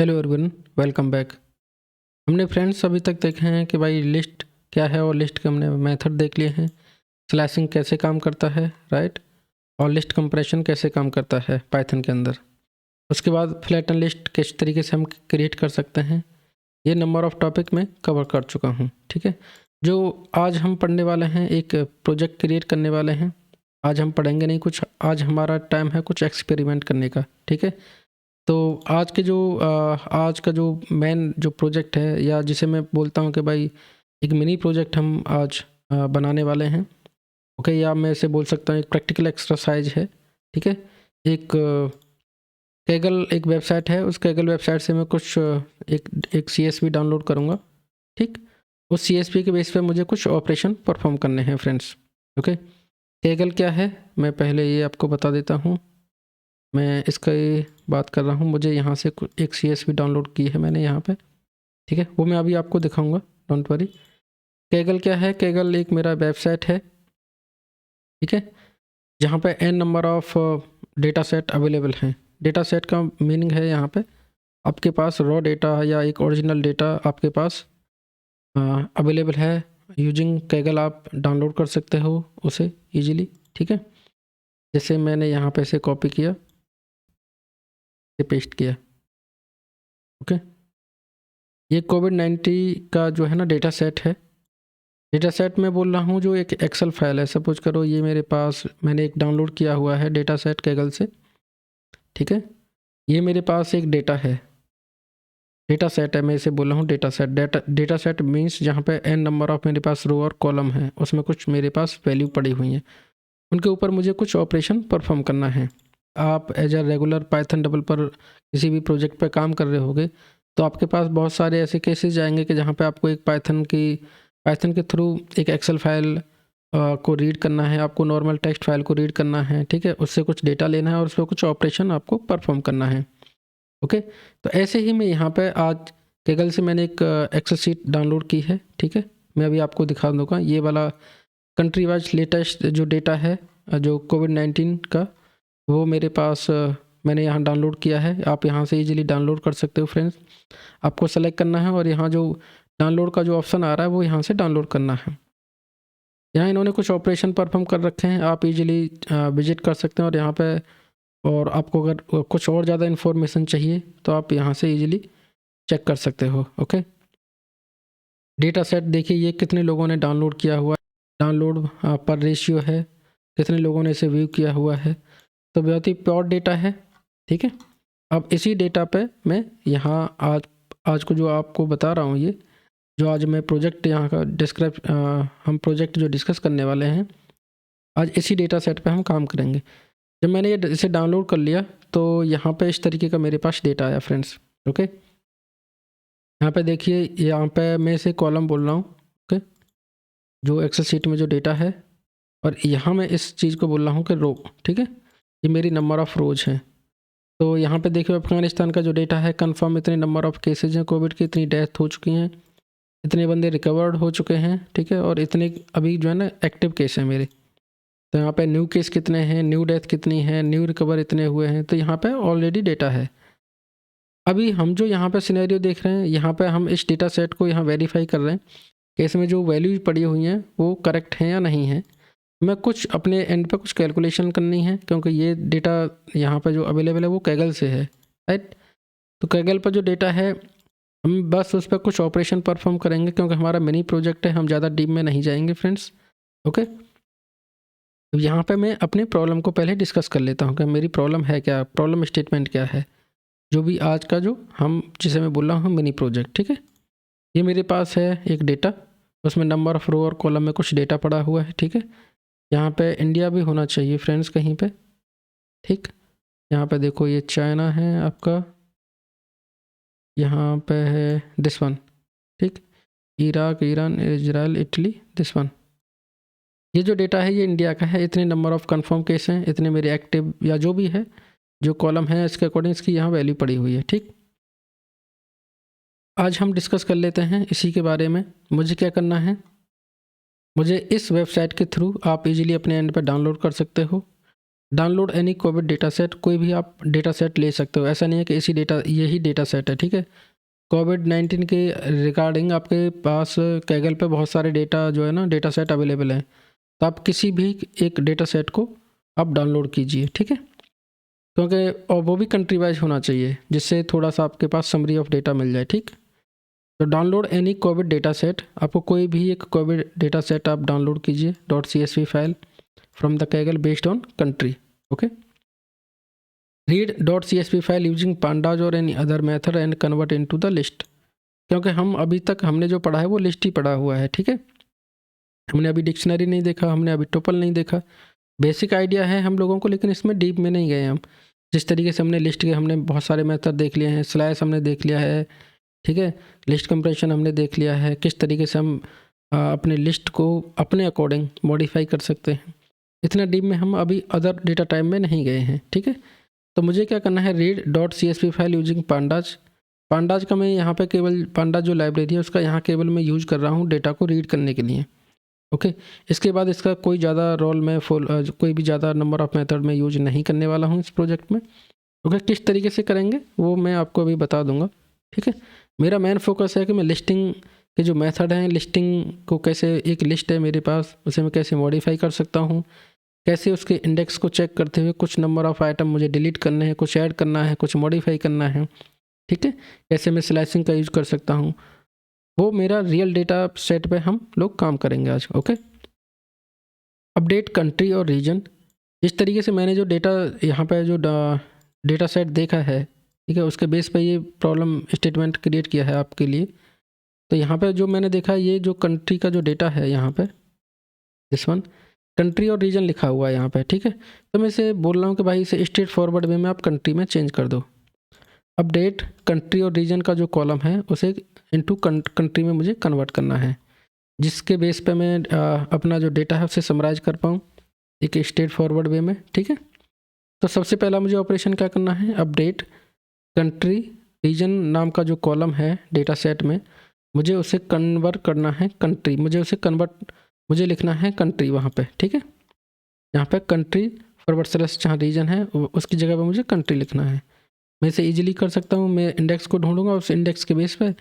Hello everyone, welcome back. हमने friends अभी तक देखे हैं कि भाई लिस्ट क्या है और लिस्ट के हमने मेथड देख लिए हैं। स्लैशिंग कैसे काम करता है, राइट, और लिस्ट कंप्रेशन कैसे काम करता है पाइथन के अंदर। उसके बाद फ्लैटन लिस्ट किस तरीके से हम क्रिएट कर सकते हैं, ये नंबर ऑफ़ टॉपिक में कवर कर चुका हूँ। ठीक है, जो आज हम पढ़ने वाले हैं, एक प्रोजेक्ट क्रिएट करने वाले हैं। आज हम पढ़ेंगे नहीं कुछ, आज हमारा टाइम है कुछ एक्सपेरिमेंट करने का। ठीक है, तो आज का जो मेन जो प्रोजेक्ट है, या जिसे मैं बोलता हूँ कि भाई एक मिनी प्रोजेक्ट हम आज बनाने वाले हैं। ओके, या मैं इसे बोल सकता हूँ एक प्रैक्टिकल एक्सरसाइज है। ठीक है, एक कैगल एक वेबसाइट है, उस कैगल वेबसाइट से मैं कुछ एक CSV डाउनलोड करूँगा। ठीक, उस CSV के बेस पे मुझे कुछ ऑपरेशन परफॉर्म करने हैं फ्रेंड्स। ओके, कैगल क्या है मैं पहले ये आपको बता देता हूँ। मैं इसका ये बात कर रहा हूँ, मुझे यहाँ से एक CSV डाउनलोड की है मैंने यहाँ पे। ठीक है, वो मैं अभी आपको दिखाऊंगा, डोंट वरी। कैगल क्या है? कैगल एक मेरा वेबसाइट है, ठीक है, जहाँ पे n number of data set available हैं। डेटा सेट का मीनिंग है यहाँ पे आपके पास रॉ डेटा या एक ओरिजिनल डेटा आपके पास अवेलेबल है। यूजिंग कैगल आप डाउनलोड कर सकते हो उसे ईजिली। ठीक है, जैसे मैंने यहाँ पे से कॉपी किया, पेस्ट किया। ओके, ये कोविड-19 का जो है ना डेटा सेट है। डेटा सेट में बोल रहा हूँ जो एक एक्सेल फाइल है। सपोज करो ये मेरे पास मैंने एक डाउनलोड किया हुआ है डेटा सेट कैगल से। ठीक है, ये मेरे पास एक डेटा है, डेटा सेट है, मैं इसे बोल रहा हूँ data set. Data set means जहाँ पे n नंबर ऑफ मेरे पास रो और कॉलम है, उसमें कुछ मेरे पास वैल्यू पड़ी हुई हैं, उनके ऊपर मुझे कुछ ऑपरेशन परफॉर्म करना है। आप as a regular Python developer किसी भी प्रोजेक्ट पे काम कर रहे होगे तो आपके पास बहुत सारे ऐसे केसेस आएंगे कि जहाँ पे आपको एक पाइथन के थ्रू एक एक्सेल फाइल को रीड करना है, आपको नॉर्मल टेक्स्ट फाइल को रीड करना है। ठीक है, उससे कुछ डेटा लेना है और उस पर कुछ ऑपरेशन आपको परफॉर्म करना है। ओके, तो ऐसे ही मैं यहाँ पे आज कैगल से मैंने एक एक्सेल शीट डाउनलोड की है। ठीक है, मैं अभी आपको दिखा दूँगा। ये वाला कंट्री वाइज लेटेस्ट जो डेटा है जो कोविड-19 का, वो मेरे पास मैंने यहाँ डाउनलोड किया है। आप यहाँ से इजीली डाउनलोड कर सकते हो फ्रेंड्स। आपको सेलेक्ट करना है और यहाँ जो डाउनलोड का जो ऑप्शन आ रहा है वो यहाँ से डाउनलोड करना है। यहाँ इन्होंने कुछ ऑपरेशन परफॉर्म कर रखे हैं, आप इजीली विजिट कर सकते हैं। और यहाँ पे और आपको अगर कुछ और ज़्यादा इन्फॉर्मेशन चाहिए तो आप यहाँ से इजीली चेक कर सकते हो। ओके, डेटा सेट देखिए ये कितने लोगों ने डाउनलोड किया हुआ, डाउनलोड पर रेशियो है, कितने लोगों ने इसे व्यू किया हुआ है। तो बहुत ही प्योर डेटा है। ठीक है, अब इसी डेटा पे मैं यहाँ आज को जो आपको बता रहा हूँ, ये जो आज मैं प्रोजेक्ट यहाँ का हम प्रोजेक्ट जो डिस्कस करने वाले हैं, आज इसी डेटा सेट पे हम काम करेंगे। जब मैंने ये इसे डाउनलोड कर लिया तो यहाँ पे इस तरीके का मेरे पास डेटा आया फ्रेंड्स। ओके, यहाँ पे देखिए, यहाँ पे मैं इसे कॉलम बोल रहा हूँ। ओके, जो एक्सेल शीट में जो डेटा है, और यहाँ मैं इस चीज़ को बोल रहा हूँ कि रो। ठीक है, ये मेरी नंबर ऑफ़ रोज हैं। तो यहाँ पे देखिए अफगानिस्तान का जो डेटा है, कंफर्म इतने नंबर ऑफ़ केसेज हैं कोविड की, इतनी डेथ हो चुकी हैं, इतने बंदे रिकवर्ड हो चुके हैं। ठीक है, और इतने अभी जो है ना एक्टिव केस हैं मेरे। तो यहाँ पे न्यू केस कितने हैं, न्यू डेथ कितनी है, न्यू रिकवर इतने हुए हैं। तो यहाँ पे ऑलरेडी डेटा है। अभी हम जो यहाँ पे सिनेरियो देख रहे हैं, यहाँ पे हम इस डेटा सेट को यहाँ वेरीफाई कर रहे हैं कि इसमें जो वैल्यूज पड़ी हुई हैं वो करेक्ट हैं या नहीं है। मैं कुछ अपने एंड पे कुछ कैलकुलेशन करनी है, क्योंकि ये डेटा यहाँ पे जो अवेलेबल है वो कैगल से है, राइट। तो कैगल पर जो डेटा है हम बस उस पर कुछ ऑपरेशन परफॉर्म करेंगे, क्योंकि हमारा मिनी प्रोजेक्ट है, हम ज़्यादा डीप में नहीं जाएंगे फ्रेंड्स। ओके, तो यहाँ पे मैं अपनी प्रॉब्लम को पहले डिस्कस कर लेता हूँ कि मेरी प्रॉब्लम है क्या, प्रॉब्लम स्टेटमेंट क्या है, जो भी आज का जो हम जिसे मैं बोल रहा हूँ मिनी प्रोजेक्ट। ठीक है, ये मेरे पास है एक डेटा, उसमें नंबर ऑफ रो और कॉलम में कुछ डेटा पड़ा हुआ है। ठीक है, यहाँ पे इंडिया भी होना चाहिए फ्रेंड्स कहीं पे। ठीक, यहाँ पे देखो ये चाइना है आपका, यहाँ पे है दिस वन। ठीक, Iraq, Iran, Israel, Italy, this one. ये जो डेटा है ये इंडिया का है। इतने नंबर ऑफ़ कंफर्म केस हैं, इतने मेरे एक्टिव या जो भी है जो कॉलम है, इसके अकॉर्डिंग इसकी यहाँ वैल्यू पड़ी हुई है। ठीक, आज हम डिस्कस कर लेते हैं इसी के बारे में। मुझे क्या करना है, मुझे इस वेबसाइट के थ्रू आप इजीली अपने एंड पर डाउनलोड कर सकते हो। Download any covid data set, कोई भी आप डेटा सेट ले सकते हो, ऐसा नहीं है कि यही डेटा सेट है, ठीक है। कोविड-19 के रिगार्डिंग आपके पास कैगल पे बहुत सारे डेटा जो है ना डेटा सेट अवेलेबल हैं, तो आप किसी भी एक डेटा सेट को आप डाउनलोड कीजिए, ठीक है। क्योंकि और वो भी कंट्री वाइज होना चाहिए, जिससे थोड़ा सा आपके पास समरी ऑफ डेटा मिल जाए, ठीक। तो download any covid data set, आपको कोई भी एक कोविड डेटा सेट आप डाउनलोड कीजिए .csv file from the Kaggle based on country, okay. Read .csv file using pandas और any other method and convert into the list, क्योंकि हम अभी तक हमने जो पढ़ा है वो लिस्ट ही पढ़ा हुआ है, ठीक है। हमने अभी डिक्शनरी नहीं देखा, हमने अभी टोपल नहीं देखा, बेसिक आइडिया है हम लोगों को, लेकिन इसमें डीप में नहीं गए हम। जिस तरीके से हमने लिस्ट के हमने बहुत सारे मेथड देख लिए हैं, स्लैश हमने देख लिया है, ठीक है, लिस्ट कंप्रेशन हमने देख लिया है, किस तरीके से हम अपने लिस्ट को अपने अकॉर्डिंग मॉडिफाई कर सकते हैं। इतना डीप में हम अभी अदर डेटा टाइप में नहीं गए हैं, ठीक है। तो मुझे क्या करना है, read .csv file using pandas का मैं यहाँ पे केवल pandas जो लाइब्रेरी है उसका यहाँ केवल मैं यूज़ कर रहा हूँ डेटा को रीड करने के लिए, ओके। इसके बाद इसका कोई ज़्यादा रोल में कोई भी ज़्यादा नंबर ऑफ़ मेथड में यूज नहीं करने वाला हूँ इस प्रोजेक्ट में, ओके। किस तरीके से करेंगे वो मैं आपको अभी बता दूंगा, ठीक है। मेरा मेन फोकस है कि मैं लिस्टिंग के जो मेथड हैं, लिस्टिंग को कैसे, एक लिस्ट है मेरे पास उसे मैं कैसे मॉडिफाई कर सकता हूँ, कैसे उसके इंडेक्स को चेक करते हुए कुछ नंबर ऑफ़ आइटम मुझे डिलीट करने हैं, कुछ ऐड करना है, कुछ मॉडिफाई करना है, ठीक है। कैसे मैं स्लाइसिंग का यूज़ कर सकता हूँ, वो मेरा रियल डेटा सेट पे हम लोग काम करेंगे आज, ओके। अपडेट कंट्री और रीजन, जिस तरीके से मैंने जो डेटा यहाँ पे जो डेटा सेट देखा है, ठीक है, उसके बेस पे ये प्रॉब्लम स्टेटमेंट क्रिएट किया है आपके लिए। तो यहाँ पे जो मैंने देखा, ये जो कंट्री का जो डेटा है यहाँ पे, दिस वन, कंट्री और रीजन लिखा हुआ है यहाँ पे, ठीक है। तो मैं इसे बोल रहा हूँ कि भाई इसे स्ट्रेट फॉरवर्ड वे में आप कंट्री में चेंज कर दो। अपडेट कंट्री और रीजन का जो कॉलम है उसे इनटू कंट्री में मुझे कन्वर्ट करना है, जिसके बेस पे मैं अपना जो डेटा है उसे समराइज कर पाऊँ एक स्ट्रेट फॉरवर्ड वे में, ठीक है। तो सबसे पहला मुझे ऑपरेशन क्या करना है, अपडेट कंट्री रीजन नाम का जो कॉलम है डेटा सेट में, मुझे उसे कन्वर्ट करना है कंट्री, मुझे लिखना है कंट्री वहाँ पे, ठीक है। यहाँ पे कंट्री / जहाँ रीजन है उसकी जगह पे मुझे कंट्री लिखना है। मैं इसे इजीली कर सकता हूँ, मैं इंडेक्स को ढूंढूंगा, उस इंडेक्स के बेस पे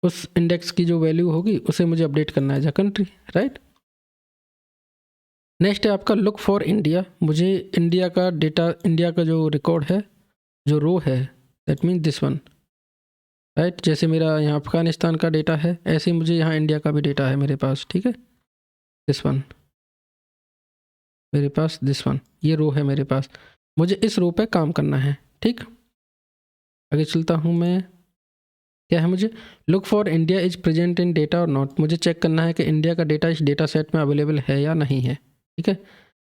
उस इंडेक्स की जो वैल्यू होगी उसे मुझे अपडेट करना है as a country, right. Next है आपका लुक फॉर इंडिया, मुझे इंडिया का डेटा, इंडिया का जो रिकॉर्ड है, जो रो है, that mean this one, right. जैसे मेरा यहाँ अफगानिस्तान का डेटा है, ऐसे ही मुझे यहाँ इंडिया का भी डेटा है मेरे पास, ठीक है। दिस वन मेरे पास, दिस वन, ये रो है मेरे पास, मुझे इस रो पे काम करना है, ठीक। आगे चलता हूँ मैं, क्या है, मुझे look for India is present in data और नॉट, मुझे चेक करना है कि इंडिया का डेटा इस डेटा सेट में अवेलेबल है या नहीं है, ठीक है।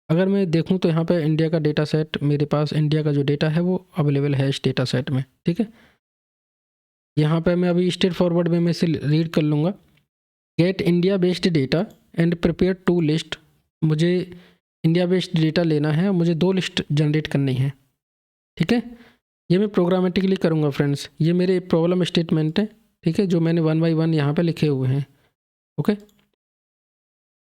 अगर मैं देखूं तो यहाँ पे इंडिया का डेटा सेट, मेरे पास इंडिया का जो डेटा है वो अवेलेबल है इस डेटा सेट में, ठीक है। यहाँ पे मैं अभी स्ट्रेट फॉरवर्ड में से रीड कर लूँगा, get India based data and prepare to list, मुझे इंडिया बेस्ड डेटा लेना है, मुझे 2 लिस्ट जनरेट करनी है, ठीक है। ये मैं प्रोग्रामेटिकली करूँगा फ्रेंड्स, ये मेरे प्रॉब्लम स्टेटमेंट है, ठीक है, जो मैंने 1 by 1 यहाँ पे लिखे हुए हैं, okay.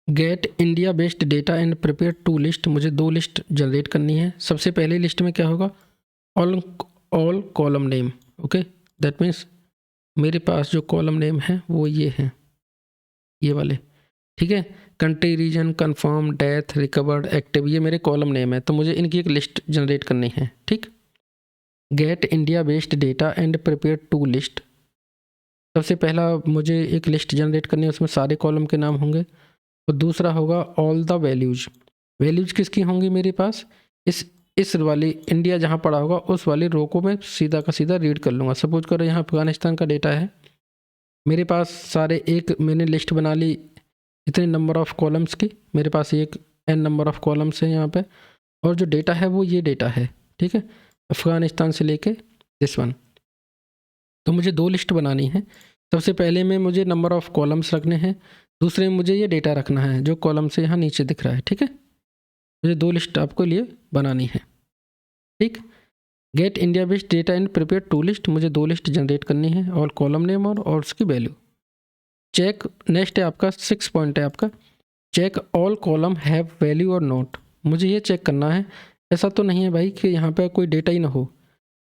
Get India based data and prepare to list, मुझे 2 लिस्ट जनरेट करनी है। सबसे पहले लिस्ट में क्या होगा, all column name, okay. That means मेरे पास जो कॉलम नेम है वो ये हैं, ये वाले, ठीक है। Country, region, confirm, death, recovered, active, ये मेरे कॉलम नेम है, तो मुझे इनकी एक लिस्ट जनरेट करनी है, ठीक। Get India based data and prepare to list, सबसे पहला मुझे एक लिस्ट जनरेट करनी है, उसमें सारे कॉलम के नाम होंगे। और दूसरा होगा ऑल द वैल्यूज, वैल्यूज किसकी होंगी मेरे पास, इस वाली इंडिया जहाँ पड़ा होगा उस वाली रो को मैं सीधा का सीधा रीड कर लूँगा। सपोज करो यहाँ अफगानिस्तान का डेटा है मेरे पास, सारे एक मैंने लिस्ट बना ली इतने नंबर ऑफ़ कॉलम्स की, मेरे पास एक n नंबर ऑफ़ कॉलम्स है यहाँ पे, और जो डेटा है वो ये डेटा है, ठीक है, अफ़गानिस्तान से लेके दिस वन। तो मुझे 2 लिस्ट बनानी है, सबसे पहले में मुझे नंबर ऑफ़ कॉलम्स रखने हैं, दूसरे में मुझे ये डेटा रखना है जो कॉलम से यहाँ नीचे दिख रहा है, ठीक है। मुझे 2 लिस्ट आपको लिए बनानी है, ठीक। Get India based data and prepare to list, मुझे 2 लिस्ट जनरेट करनी है, ऑल कॉलम नेम और उसकी वैल्यू। चेक, नेक्स्ट है आपका 6 पॉइंट है आपका, check all column have value और नोट, मुझे ये चेक करना है ऐसा तो नहीं है भाई कि यहाँ पे कोई डेटा ही ना हो।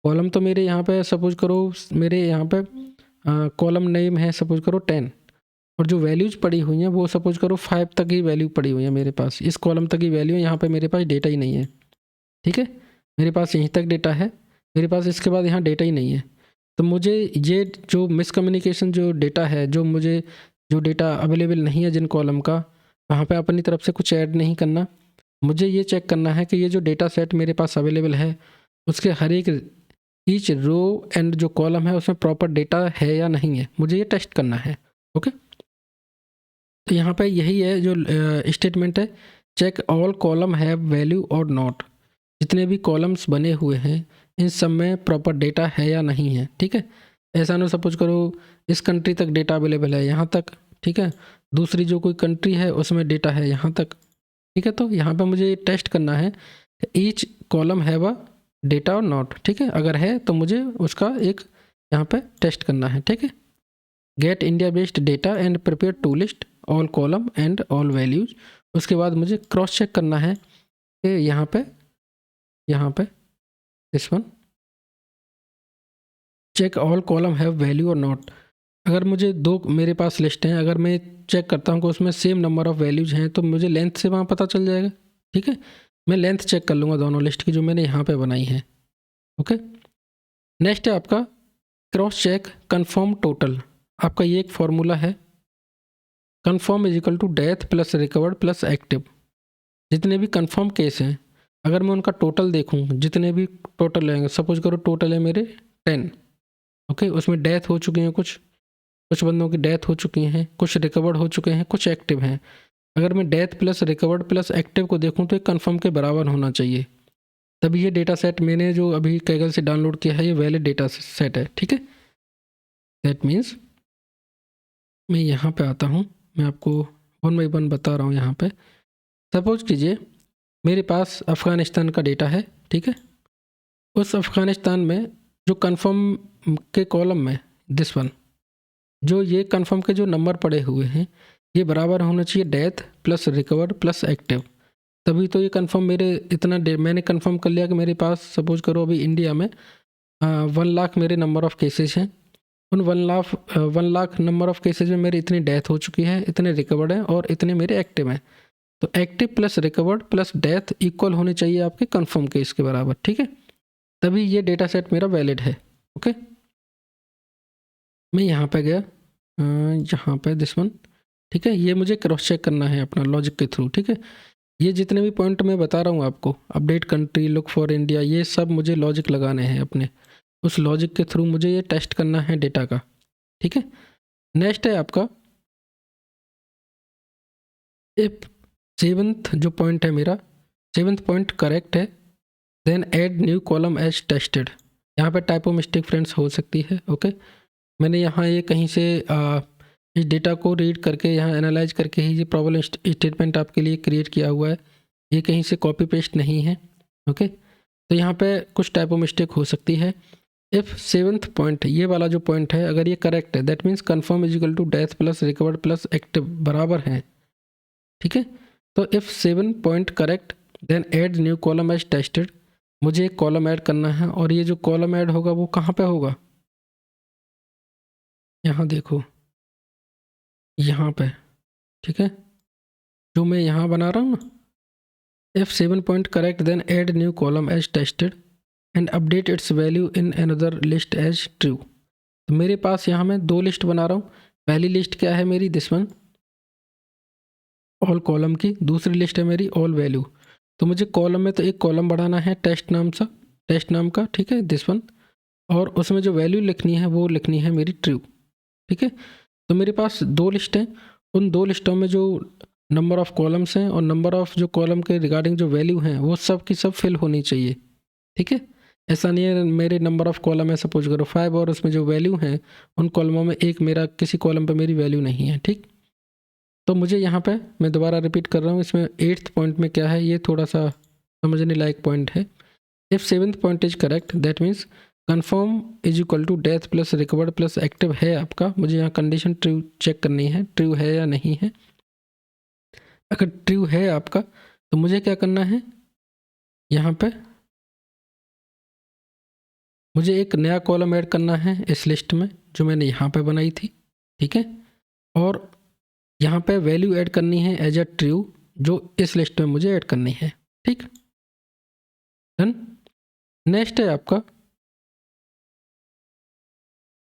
कॉलम तो मेरे यहाँ पे सपोज करो, मेरे यहाँ पे कॉलम नेम है सपोज करो 10, और जो वैल्यूज़ पड़ी हुई हैं वो सपोज करो 5 तक ही वैल्यू पड़ी हुई है मेरे पास, इस कॉलम तक ही वैल्यू है, यहाँ पे मेरे पास डेटा ही नहीं है। ठीक है, मेरे पास यहीं तक डेटा है, मेरे पास इसके बाद यहाँ डेटा ही नहीं है। तो मुझे ये जो मिसकम्युनिकेशन जो डेटा है, जो मुझे जो डेटा अवेलेबल नहीं है जिन कॉलम का, वहाँ पे अपनी तरफ से कुछ ऐड नहीं करना। मुझे ये चेक करना है कि ये जो डेटा सेट मेरे पास अवेलेबल है उसके हर एक ईच रो एंड जो कॉलम है उसमें प्रॉपर डेटा है या नहीं है, मुझे ये टेस्ट करना है। ओके, तो यहाँ पे यही है जो स्टेटमेंट है, check all column have value और नॉट। जितने भी कॉलम्स बने हुए हैं इन सब में प्रॉपर डेटा है या नहीं है। ठीक है, ऐसा ना सपोज करो इस कंट्री तक डेटा अवेलेबल है यहाँ तक, ठीक है, दूसरी जो कोई कंट्री है उसमें डेटा है यहाँ तक। ठीक है, तो यहाँ पे मुझे टेस्ट करना है each column have a data और नॉट। ठीक है, अगर है तो मुझे उसका एक यहाँ पे टेस्ट करना है। ठीक है, get India based data and prepare to list all column and all values. उसके बाद मुझे क्रॉस चेक करना है कि यहाँ पे this one check all column have value और नॉट। अगर मुझे दो मेरे पास लिस्ट हैं, अगर मैं चेक करता हूँ कि उसमें सेम नंबर ऑफ़ वैल्यूज हैं तो मुझे लेंथ से वहाँ पता चल जाएगा। ठीक है, मैं लेंथ चेक कर लूँगा दोनों लिस्ट की जो मैंने यहाँ पे बनाई है। ओके, नेक्स्ट है आपका क्रॉस चेक कन्फर्म टोटल। आपका ये एक फॉर्मूला है, confirm is equal to death plus recovered plus active. जितने भी कन्फर्म केस हैं अगर मैं उनका टोटल देखूँ, जितने भी टोटल हैं, सपोज करो टोटल है मेरे 10। ओके, उसमें डेथ हो चुकी हैं, कुछ बंदों की डेथ हो चुकी हैं, कुछ रिकवर्ड हो चुके हैं, कुछ एक्टिव हैं। अगर मैं death plus recovered plus active को देखूं तो ये कन्फर्म के बराबर होना चाहिए, तभी ये डेटा सेट मैंने जो अभी कैगल से डाउनलोड किया है ये वैलिड डेटा सेट है। ठीक है, दैट मीन्स मैं यहाँ पे आता हूँ, मैं आपको वन बाई वन बता रहा हूँ। यहाँ पे सपोज कीजिए मेरे पास अफ़गानिस्तान का डेटा है। ठीक है, उस अफ़गानिस्तान में जो कन्फर्म के कॉलम में दिस वन, जो ये कन्फर्म के जो नंबर पड़े हुए हैं ये बराबर होना चाहिए death plus recover plus active, तभी तो ये कन्फर्म मेरे इतना मैंने कन्फर्म कर लिया कि मेरे पास सपोज करो अभी इंडिया में 1 लाख मेरे नंबर ऑफ़ केसेस हैं। उन 1 लाख नंबर ऑफ़ केसेस में मेरी इतनी डेथ हो चुकी है, इतने रिकवर्ड हैं और इतने मेरे एक्टिव हैं। तो active plus recovered plus death equal होने चाहिए आपके कन्फर्म केस के बराबर। ठीक है, तभी ये डेटा सेट मेरा वैलिड है। ओके, मैं यहाँ पे गया, यहाँ पे दिस वन। ठीक है, ये मुझे क्रॉस चेक करना है अपना लॉजिक के थ्रू। ठीक है, ये जितने भी पॉइंट मैं बता रहा हूँ आपको, update country, look for India, ये सब मुझे लॉजिक लगाने हैं अपने, उस लॉजिक के थ्रू मुझे ये टेस्ट करना है डेटा का। ठीक है, नेक्स्ट है आपका इफ सेवन्थ जो पॉइंट है मेरा, सेवन्थ पॉइंट करेक्ट है then add new column as tested. यहाँ पे टाइपो मिस्टेक फ्रेंड्स हो सकती है। ओके, मैंने यहाँ ये कहीं से इस डेटा को रीड करके यहाँ एनालाइज करके ही ये प्रॉब्लम स्टेटमेंट आपके लिए क्रिएट किया हुआ है, ये कहीं से कॉपी पेस्ट नहीं है। ओके, तो यहाँ पे कुछ टाइपो मिस्टेक हो सकती है। इफ़ सेवन्थ पॉइंट ये वाला जो पॉइंट है अगर ये करेक्ट है that means confirm is equal to death plus recovered plus active बराबर है। ठीक है, तो if 7 point correct then add new column as tested. मुझे एक कॉलम ऐड करना है और ये जो कॉलम ऐड होगा वो कहाँ पे होगा, यहाँ देखो, यहाँ पे। ठीक है, जो मैं यहाँ बना रहा हूँ ना, if 7 point correct then add new column as tested and update its value in another list as true. तो मेरे पास यहाँ मैं 2 लिस्ट बना रहा हूँ। पहली लिस्ट क्या है मेरी, दिस वन ऑल कॉलम की, दूसरी लिस्ट है मेरी ऑल वैल्यू। तो मुझे कॉलम में तो एक कॉलम बढ़ाना है टेस्ट नाम का। ठीक है, दिस वन, और उसमें जो वैल्यू लिखनी है वो लिखनी है मेरी ट्रू। ठीक है, तो मेरे पास 2 लिस्ट हैं, उन 2 लिस्टों में जो नंबर ऑफ़ कॉलम्स हैं और नंबर ऑफ़ जो कॉलम के रिगार्डिंग जो वैल्यू हैं वो सब की सब फिल होनी चाहिए। ठीक है, ऐसा नहीं है मेरे नंबर ऑफ़ कॉलम है सपोज करो 5 और उसमें जो वैल्यू हैं उन कॉलमों में एक मेरा किसी कॉलम पे मेरी वैल्यू नहीं है। ठीक, तो मुझे यहाँ पे मैं दोबारा रिपीट कर रहा हूँ, इसमें 8th पॉइंट में क्या है ये थोड़ा सा समझने लायक पॉइंट है। If 7th point is correct that means confirm is equal to death plus recovered plus active है आपका। मुझे यहाँ कंडीशन ट्रू चेक करनी है, ट्रू है या नहीं है। अगर ट्रू है आपका तो मुझे क्या करना है, यहाँ पे मुझे एक नया कॉलम ऐड करना है इस लिस्ट में जो मैंने यहाँ पे बनाई थी, ठीक है। और यहाँ पे वैल्यू ऐड करनी है एज अ ट्रू जो इस लिस्ट में मुझे ऐड करनी है, ठीक। डन। नेक्स्ट है आपका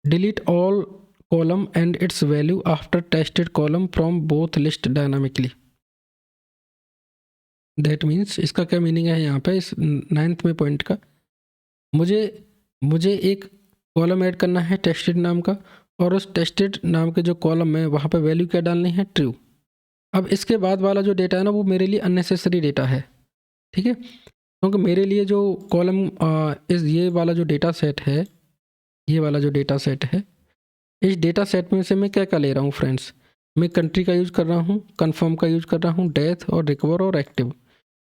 delete all column and it's value after tested column from both list dynamically. That means इसका क्या मीनिंग है यहाँ पे इस 9th में पॉइंट का, मुझे एक कॉलम ऐड करना है टेस्टेड नाम का, और उस टेस्टेड नाम के जो कॉलम है वहाँ पे वैल्यू क्या डालनी है, ट्रू। अब इसके बाद वाला जो डेटा है ना वो मेरे लिए अननेसेसरी डेटा है, ठीक है। क्योंकि मेरे लिए जो कॉलम ये वाला जो डेटा सेट है, ये वाला जो डेटा सेट है, इस डेटा सेट में से मैं क्या क्या ले रहा हूँ फ्रेंड्स, मैं कंट्री का यूज़ कर रहा हूँ, कन्फर्म का यूज़ कर रहा हूँ, डेथ और रिकवर और एक्टिव।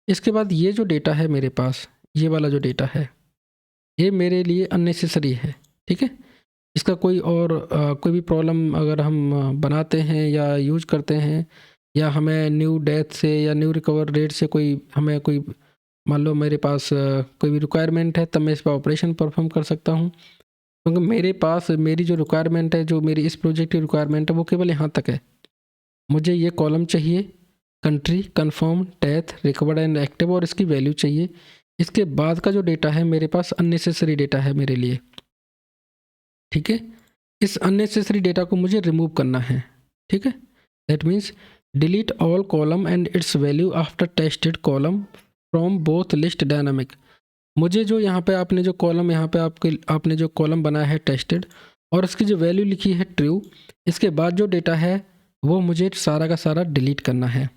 इसके बाद ये जो डेटा है मेरे पास, ये वाला जो डेटा है ये मेरे लिए अननेसेसरी है, ठीक है। इसका कोई और कोई भी प्रॉब्लम अगर हम बनाते हैं या यूज करते हैं, या हमें न्यू डेथ से या न्यू रिकवर रेट से कोई हमें कोई मान लो मेरे पास कोई भी रिक्वायरमेंट है, तब मैं इस पर ऑपरेशन परफॉर्म कर सकता हूँ। क्योंकि मेरे पास मेरी जो रिक्वायरमेंट है, जो मेरी इस प्रोजेक्ट की रिक्वायरमेंट है वो केवल यहाँ तक है। मुझे ये कॉलम चाहिए country, confirm, death, recovered and active, और इसकी वैल्यू चाहिए। इसके बाद का जो डेटा है मेरे पास अननेसेसरी डेटा है मेरे लिए, ठीक है। इस अननेसेसरी डेटा को मुझे रिमूव करना है, ठीक है। That means delete all column and it's value after tested column from both list dynamic. मुझे जो यहाँ पे आपने जो कॉलम यहाँ पे आपने जो कॉलम बनाया है टेस्टेड, और उसकी जो वैल्यू लिखी है ट्रू, इसके बाद जो डेटा है वो मुझे सारा का सारा डिलीट करना है,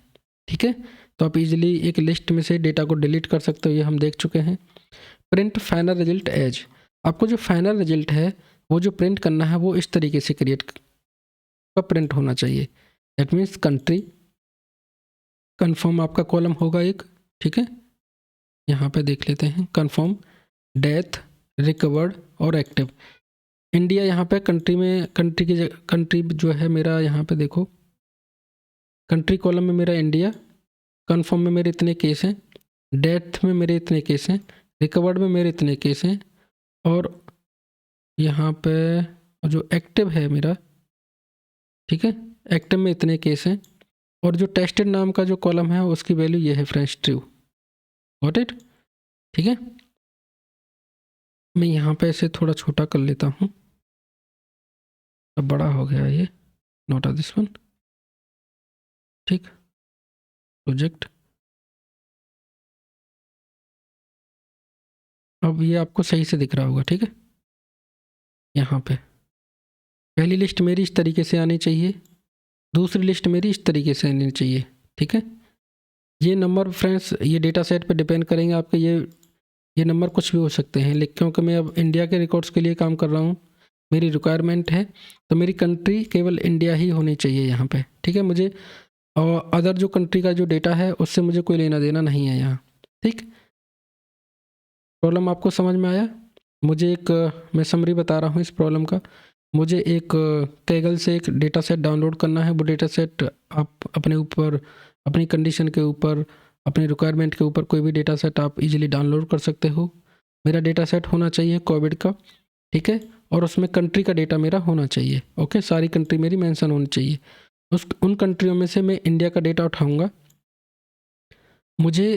ठीक है। तो आप इजीली एक लिस्ट में से डेटा को डिलीट कर सकते हो, ये हम देख चुके हैं। प्रिंट फाइनल रिजल्ट एज, आपको जो फाइनल रिजल्ट है वो जो प्रिंट करना है वो इस तरीके से प्रिंट होना चाहिए। दैट मीन्स कंट्री, कन्फर्म आपका कॉलम होगा एक, ठीक है। यहाँ पे देख लेते हैं, कन्फर्म, डेथ, रिकवर्ड और एक्टिव। इंडिया यहाँ पे कंट्री में, कंट्री जो है मेरा यहाँ पे देखो, कंट्री कॉलम में मेरा इंडिया, कन्फर्म में मेरे इतने केस हैं, डेथ में मेरे इतने केस हैं, रिकवर्ड में मेरे इतने केस हैं, और यहाँ पे जो एक्टिव है मेरा, ठीक है, एक्टिव में इतने केस हैं, और जो टेस्टेड नाम का जो कॉलम है उसकी वैल्यू ये है फ्रेंड्स, ट्रू। गॉट इट, ठीक है। मैं यहाँ पे इसे थोड़ा छोटा कर लेता हूँ, अब बड़ा हो गया ये, नोट दिस वन, ठीक। प्रोजेक्ट, अब ये आपको सही से दिख रहा होगा, ठीक है। यहाँ पे पहली लिस्ट मेरी इस तरीके से आनी चाहिए, दूसरी लिस्ट मेरी इस तरीके से आनी चाहिए, ठीक है। ये नंबर फ्रेंड्स ये डेटा सेट पे डिपेंड करेंगे आपके, ये नंबर कुछ भी हो सकते हैं, लेकिन क्योंकि मैं अब इंडिया के रिकॉर्ड्स के लिए काम कर रहा हूँ, मेरी रिक्वायरमेंट है, तो मेरी कंट्री केवल इंडिया ही होनी चाहिए यहाँ पे, ठीक है। मुझे और अदर जो कंट्री का जो डेटा है उससे मुझे कोई लेना देना नहीं है यहाँ, ठीक। प्रॉब्लम आपको समझ में आया। मुझे एक मैं समरी बता रहा हूँ इस प्रॉब्लम का। मुझे एक कैगल से एक डेटा सेट डाउनलोड करना है। वो डेटा सेट आप अपने ऊपर, अपनी कंडीशन के ऊपर, अपनी रिक्वायरमेंट के ऊपर कोई भी डेटा सेट आप इजीली डाउनलोड कर सकते हो। मेरा डेटा सेट होना चाहिए कोविड का, ठीक है, और उसमें कंट्री का डेटा मेरा होना चाहिए, ओके। सारी कंट्री मेरी मेंशन होनी चाहिए। उन कंट्रियों में से मैं इंडिया का डेटा उठाऊंगा। मुझे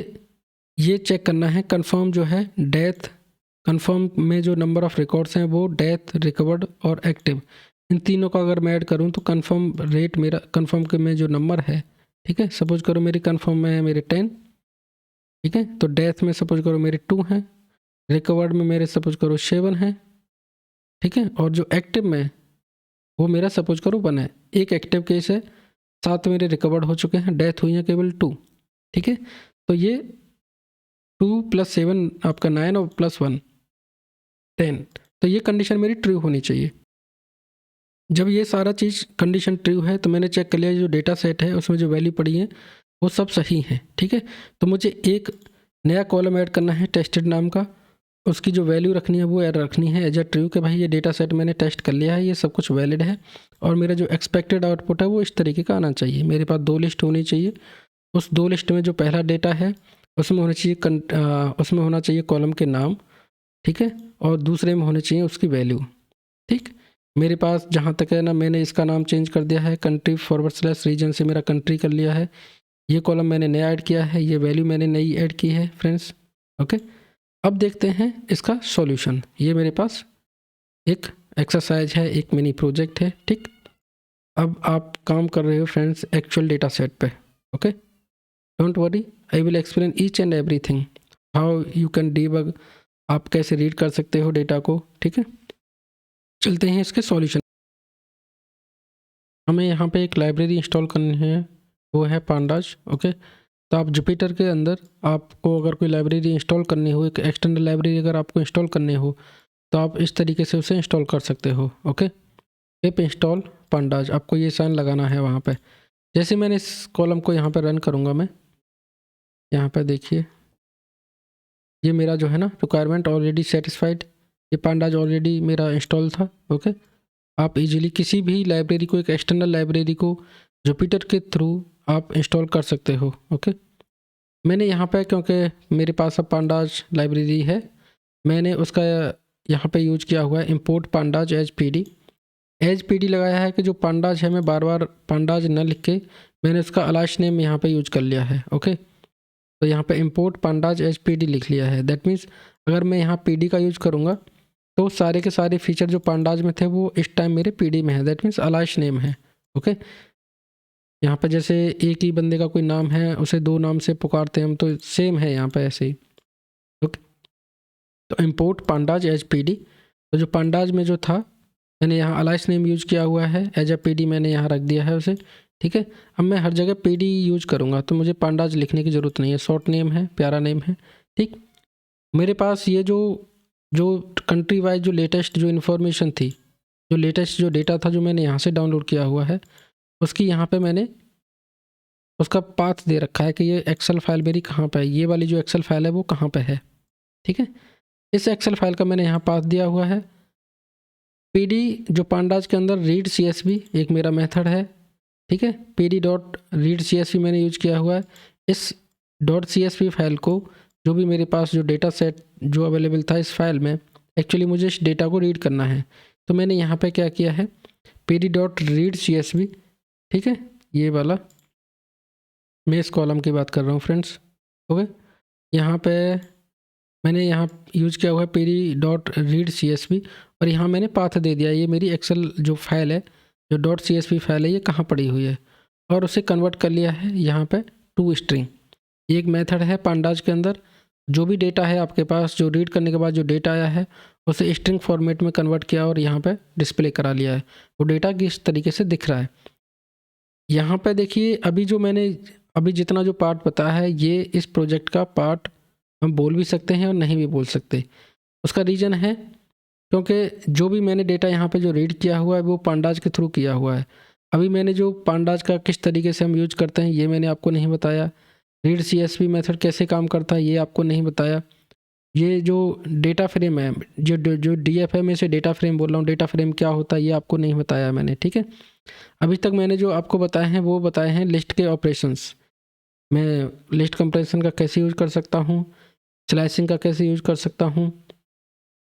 ये चेक करना है कन्फर्म जो है डेथ, कन्फर्म में जो नंबर ऑफ़ रिकॉर्ड्स हैं वो डेथ, रिकवर्ड और एक्टिव, इन तीनों का अगर मैं ऐड करूं तो कन्फर्म रेट मेरा, कन्फर्म के में जो नंबर है, ठीक है, सपोज करो मेरी कन्फर्म में है मेरे 10, ठीक है, तो डेथ में सपोज करो मेरे 2 हैं, रिकवर्ड में मेरे सपोज करो 7 हैं, ठीक है, और जो एक्टिव में वो मेरा सपोज करो 1 है। एक एक्टिव केस है, 7 मेरे रिकवर्ड हो चुके हैं, डेथ हुई है केवल 2, ठीक है। तो ये 2 + 7 आपका 9 और +1 10, तो ये कंडीशन मेरी ट्रू होनी चाहिए। जब ये सारा चीज़ कंडीशन ट्रू है तो मैंने चेक कर लिया जो डेटा सेट है उसमें जो वैल्यू पड़ी है वो सब सही है, ठीक है। तो मुझे एक नया कॉलम ऐड करना है टेस्टेड नाम का, उसकी जो वैल्यू रखनी है वो ऐड रखनी है एज अ ट्रू कि भाई ये डेटा सेट मैंने टेस्ट कर लिया है, ये सब कुछ वैलिड है, और मेरा जो एक्सपेक्टेड आउटपुट है वो इस तरीके का आना चाहिए। मेरे पास 2 लिस्ट होनी चाहिए, उस 2 लिस्ट में जो पहला डेटा है उसमें होना चाहिए कॉलम के नाम, ठीक है, और दूसरे में होने चाहिए उसकी वैल्यू। ठीक, मेरे पास जहाँ तक है ना, मैंने इसका नाम चेंज कर दिया है, कंट्री / रीजन से मेरा कंट्री कर लिया है। ये कॉलम मैंने नया ऐड किया है, ये वैल्यू मैंने नई ऐड की है फ्रेंड्स। ओके, अब देखते हैं इसका सॉल्यूशन। ये मेरे पास एक एक्सरसाइज है, एक मिनी प्रोजेक्ट है। ठीक, अब आप काम कर रहे हो फ्रेंड्स एक्चुअल डेटा सेट पे। Okay, don't worry, I will explain each and everything, how you can debug, आप कैसे रीड कर सकते हो डेटा को। ठीक है, चलते हैं इसके सॉल्यूशन। हमें यहाँ पे एक लाइब्रेरी इंस्टॉल करनी है, वो है पांडाज। ओके, तो आप जुपिटर के अंदर आपको अगर कोई लाइब्रेरी इंस्टॉल करनी हो, एक एक्सटर्नल लाइब्रेरी अगर आपको इंस्टॉल करनी हो, तो आप इस तरीके से उसे इंस्टॉल कर सकते हो। ओके, पिप इंस्टॉल पांडाज, आपको ये साइन लगाना है वहाँ पे। जैसे मैंने इस कॉलम को यहाँ पे रन करूँगा, मैं यहाँ पे देखिए, ये मेरा जो है ना रिक्वायरमेंट ऑलरेडी सेटिस्फाइड, ये पांडाज ऑलरेडी मेरा इंस्टॉल था। ओके, आप इजीली किसी भी लाइब्रेरी को, एक एक्सटर्नल लाइब्रेरी को जुपिटर के थ्रू आप इंस्टॉल कर सकते हो। ओके, मैंने यहाँ पे, क्योंकि मेरे पास अब पांडाज लाइब्रेरी है, मैंने उसका यहाँ पे यूज किया हुआ है import pandas as P D लगाया है, कि जो पांडाज है मैं बार बार पांडाज न लिख के मैंने उसका अलाश नेम यहाँ पे यूज कर लिया है। ओके, तो यहाँ पे इंपोर्ट पांडाज एज पी लिख लिया है। दैट मीन्स अगर मैं यहाँ पी का यूज करूँगा तो सारे के सारे फीचर जो पांडाज में थे वो इस टाइम मेरे पी में है। दैट मीन्स अलाश नेम है। ओके, यहाँ पे जैसे एक ही बंदे का कोई नाम है, उसे दो नाम से पुकारते हैं हम, तो सेम है यहाँ पे ऐसे ही। ओके, तो इंपोर्ट पांडाज एज पी, तो जो पांडाज में जो था मैंने यहाँ अलाइस नेम यूज किया हुआ है, एज अ पी मैंने यहाँ रख दिया है उसे। ठीक है, अब मैं हर जगह पी यूज करूँगा तो मुझे पांडाज लिखने की ज़रूरत नहीं है, शॉर्ट नेम है, प्यारा नेम है। ठीक, मेरे पास ये जो कंट्री वाइज जो लेटेस्ट जो इन्फॉर्मेशन थी, जो लेटेस्ट जो डेटा था, जो मैंने यहाँ से डाउनलोड किया हुआ है, उसकी यहाँ पे मैंने उसका पाथ दे रखा है कि ये एक्सेल फाइल मेरी कहाँ पे है, ये वाली जो एक्सेल फाइल है वो कहाँ पे है। ठीक है, इस एक्सेल फाइल का मैंने यहाँ पाथ दिया हुआ है। पीडी जो पांडाज के अंदर रीड CSV एक मेरा मेथड है। ठीक है, pd.read_csv मैंने यूज किया हुआ है। इस .csv फाइल को, जो भी मेरे पास जो डेटा सेट जो अवेलेबल था इस फाइल में, एक्चुअली मुझे इस डेटा को रीड करना है, तो मैंने यहाँ पे क्या किया है, pd.read_csv। ठीक है, ये वाला मैं इस कॉलम की बात कर रहा हूँ फ्रेंड्स। ओके, यहाँ पे मैंने यहाँ यूज किया हुआ है pd.read_csv, और यहाँ मैंने पाथ दे दिया, ये मेरी एक्सेल जो फाइल है, जो .csv फाइल है, ये कहाँ पड़ी हुई है, और उसे कन्वर्ट कर लिया है यहाँ पे टू स्ट्रिंग। ये एक मेथड है पांडाज के अंदर, जो भी डेटा है आपके पास, जो रीड करने के बाद जो डेटा आया है उसे स्ट्रिंग फॉर्मेट में कन्वर्ट किया और यहाँ पे डिस्प्ले करा लिया है। वो डेटा किस तरीके से दिख रहा है यहाँ पे देखिए। अभी जो मैंने अभी जितना जो पार्ट बताया है, ये इस प्रोजेक्ट का पार्ट हम बोल भी सकते हैं और नहीं भी बोल सकते। उसका रीज़न है क्योंकि जो भी मैंने डेटा यहाँ पे जो रीड किया हुआ है वो पांडाज के थ्रू किया हुआ है। अभी मैंने जो पांडाज का किस तरीके से हम यूज करते हैं ये मैंने आपको नहीं बताया। रीड CSV मेथड कैसे काम करता है ये आपको नहीं बताया। ये जो डेटा फ्रेम है, जो DF है, मैं इसे डेटा फ्रेम बोल रहा हूँ, डेटा फ्रेम क्या होता है ये आपको नहीं बताया मैंने। ठीक है, अभी तक मैंने जो आपको बताए हैं वो बताए हैं लिस्ट के ऑपरेशंस। मैं लिस्ट कंप्रेशन का कैसे यूज कर सकता हूँ, स्लाइसिंग का कैसे यूज कर सकता हूँ,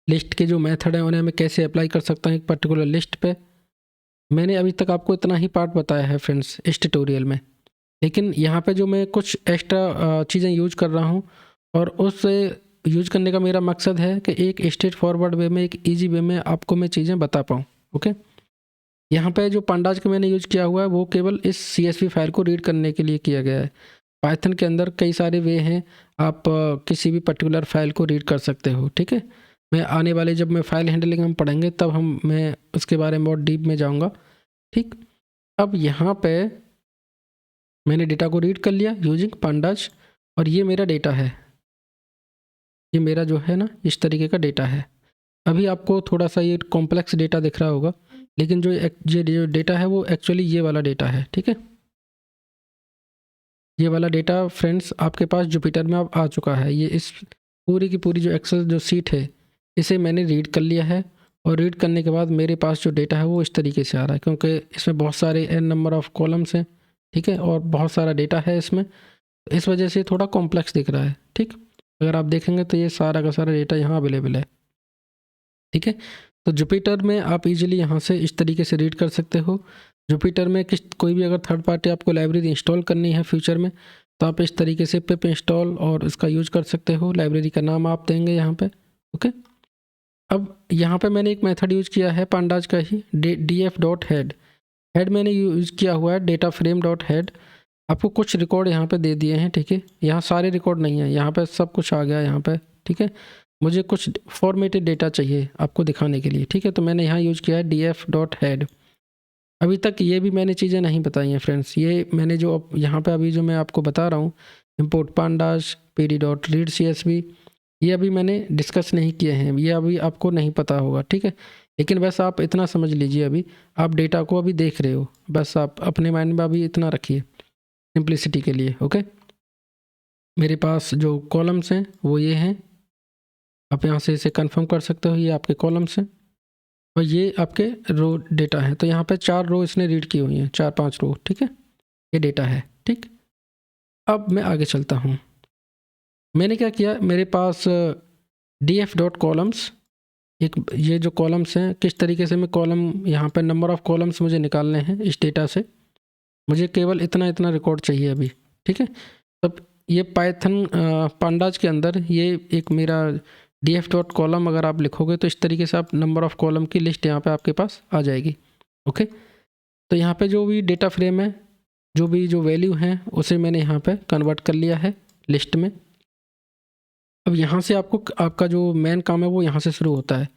लिस्ट के जो मेथड हैं उन्हें मैं कैसे अप्लाई कर सकता हूँ एक पर्टिकुलर लिस्ट पे। मैंने अभी तक आपको इतना ही पार्ट बताया है फ्रेंड्स इस ट्यूटोरियल में। लेकिन यहाँ पे जो मैं कुछ एक्स्ट्रा चीज़ें यूज कर रहा हूँ, और उससे यूज करने का मेरा मकसद है कि एक स्ट्रेट फॉरवर्ड वे में, एक ईजी वे में आपको मैं चीज़ें बता पाऊँ। ओके, यहाँ पे जो पांडाज का मैंने यूज किया हुआ है वो केवल इस CSV फाइल को रीड करने के लिए किया गया है। पाइथन के अंदर कई सारे वे हैं, आप किसी भी पर्टिकुलर फाइल को रीड कर सकते हो। ठीक है, मैं आने वाले जब मैं फाइल हैंडलिंग हम पढ़ेंगे तब मैं उसके बारे में बहुत डीप में जाऊंगा। ठीक, अब यहाँ पे मैंने डेटा को रीड कर लिया यूजिंग पांडाज, और ये मेरा डेटा है, ये मेरा जो है ना इस तरीके का डेटा है। अभी आपको थोड़ा सा ये कॉम्प्लेक्स डेटा दिख रहा होगा, लेकिन जो डेटा है वो एक्चुअली ये वाला डेटा है। ठीक है, ये वाला डेटा फ्रेंड्स आपके पास जुपिटर में अब आ चुका है। ये इस पूरी की पूरी जो एक्सेल जो सीट है इसे मैंने रीड कर लिया है, और रीड करने के बाद मेरे पास जो डेटा है वो इस तरीके से आ रहा है, क्योंकि इसमें बहुत सारे n नंबर ऑफ़ कॉलम्स हैं। ठीक है, और बहुत सारा डेटा है इसमें, तो इस वजह से थोड़ा कॉम्प्लेक्स दिख रहा है। ठीक, अगर आप देखेंगे तो ये सारा का सारा डेटा यहाँ अवेलेबल है। ठीक है, तो जुपिटर में आप इजीली यहाँ से इस तरीके से रीड कर सकते हो। जुपिटर में कोई भी अगर थर्ड पार्टी आपको लाइब्रेरी इंस्टॉल करनी है फ्यूचर में, तो आप इस तरीके से पिप इंस्टॉल और इसका यूज कर सकते हो। लाइब्रेरी का नाम आप देंगे यहाँ पे। ओके, अब यहाँ पे मैंने एक मेथड यूज किया है पांडाज का ही, df.head। हेड मैंने यूज किया हुआ है डेटा फ्रेम डॉट हेड। आपको कुछ रिकॉर्ड यहाँ पे दे दिए हैं। ठीक है, यहाँ सारे रिकॉर्ड नहीं है, यहाँ पे सब कुछ आ गया यहाँ पे। ठीक है, मुझे कुछ फॉर्मेटेड डेटा चाहिए आपको दिखाने के लिए। ठीक है, तो मैंने यहाँ यूज किया है df.head। अभी तक ये भी मैंने चीज़ें नहीं बताई हैं फ्रेंड्स। ये मैंने जो अब यहाँ पे अभी जो मैं आपको बता रहा हूँ, इम्पोर्ट पांडाज pd.read.csv, ये अभी मैंने डिस्कस नहीं किए हैं, ये अभी आपको नहीं पता होगा। ठीक है, लेकिन बस आप इतना समझ लीजिए, अभी आप डेटा को अभी देख रहे हो, बस आप अपने माइंड में अभी इतना रखिए सिंप्लिसिटी के लिए। ओके, मेरे पास जो कॉलम्स हैं वो ये हैं, आप यहाँ से इसे कंफर्म कर सकते हो, ये आपके कॉलम्स हैं और ये आपके रो डेटा है। तो यहाँ पे 4 रो इसने रीड की हुई हैं, 4-5 रो। ठीक है, ये डेटा है। ठीक, अब मैं आगे चलता हूँ। मैंने क्या किया, मेरे पास df.columns, एक ये जो कॉलम्स हैं, किस तरीके से मैं कॉलम यहाँ पे नंबर ऑफ़ कॉलम्स मुझे निकालने हैं इस डेटा से। मुझे केवल इतना इतना रिकॉर्ड चाहिए अभी। ठीक है, तब ये पाइथन पांडाज के अंदर ये एक मेरा df.column अगर आप लिखोगे तो इस तरीके से आप नंबर ऑफ़ कॉलम की लिस्ट यहाँ पे आपके पास आ जाएगी। ओके, तो यहाँ पे जो भी डेटा फ्रेम है, जो वैल्यू हैं, उसे मैंने यहाँ पे कन्वर्ट कर लिया है लिस्ट में। अब यहाँ से आपका जो मेन काम है वो यहाँ से शुरू होता है।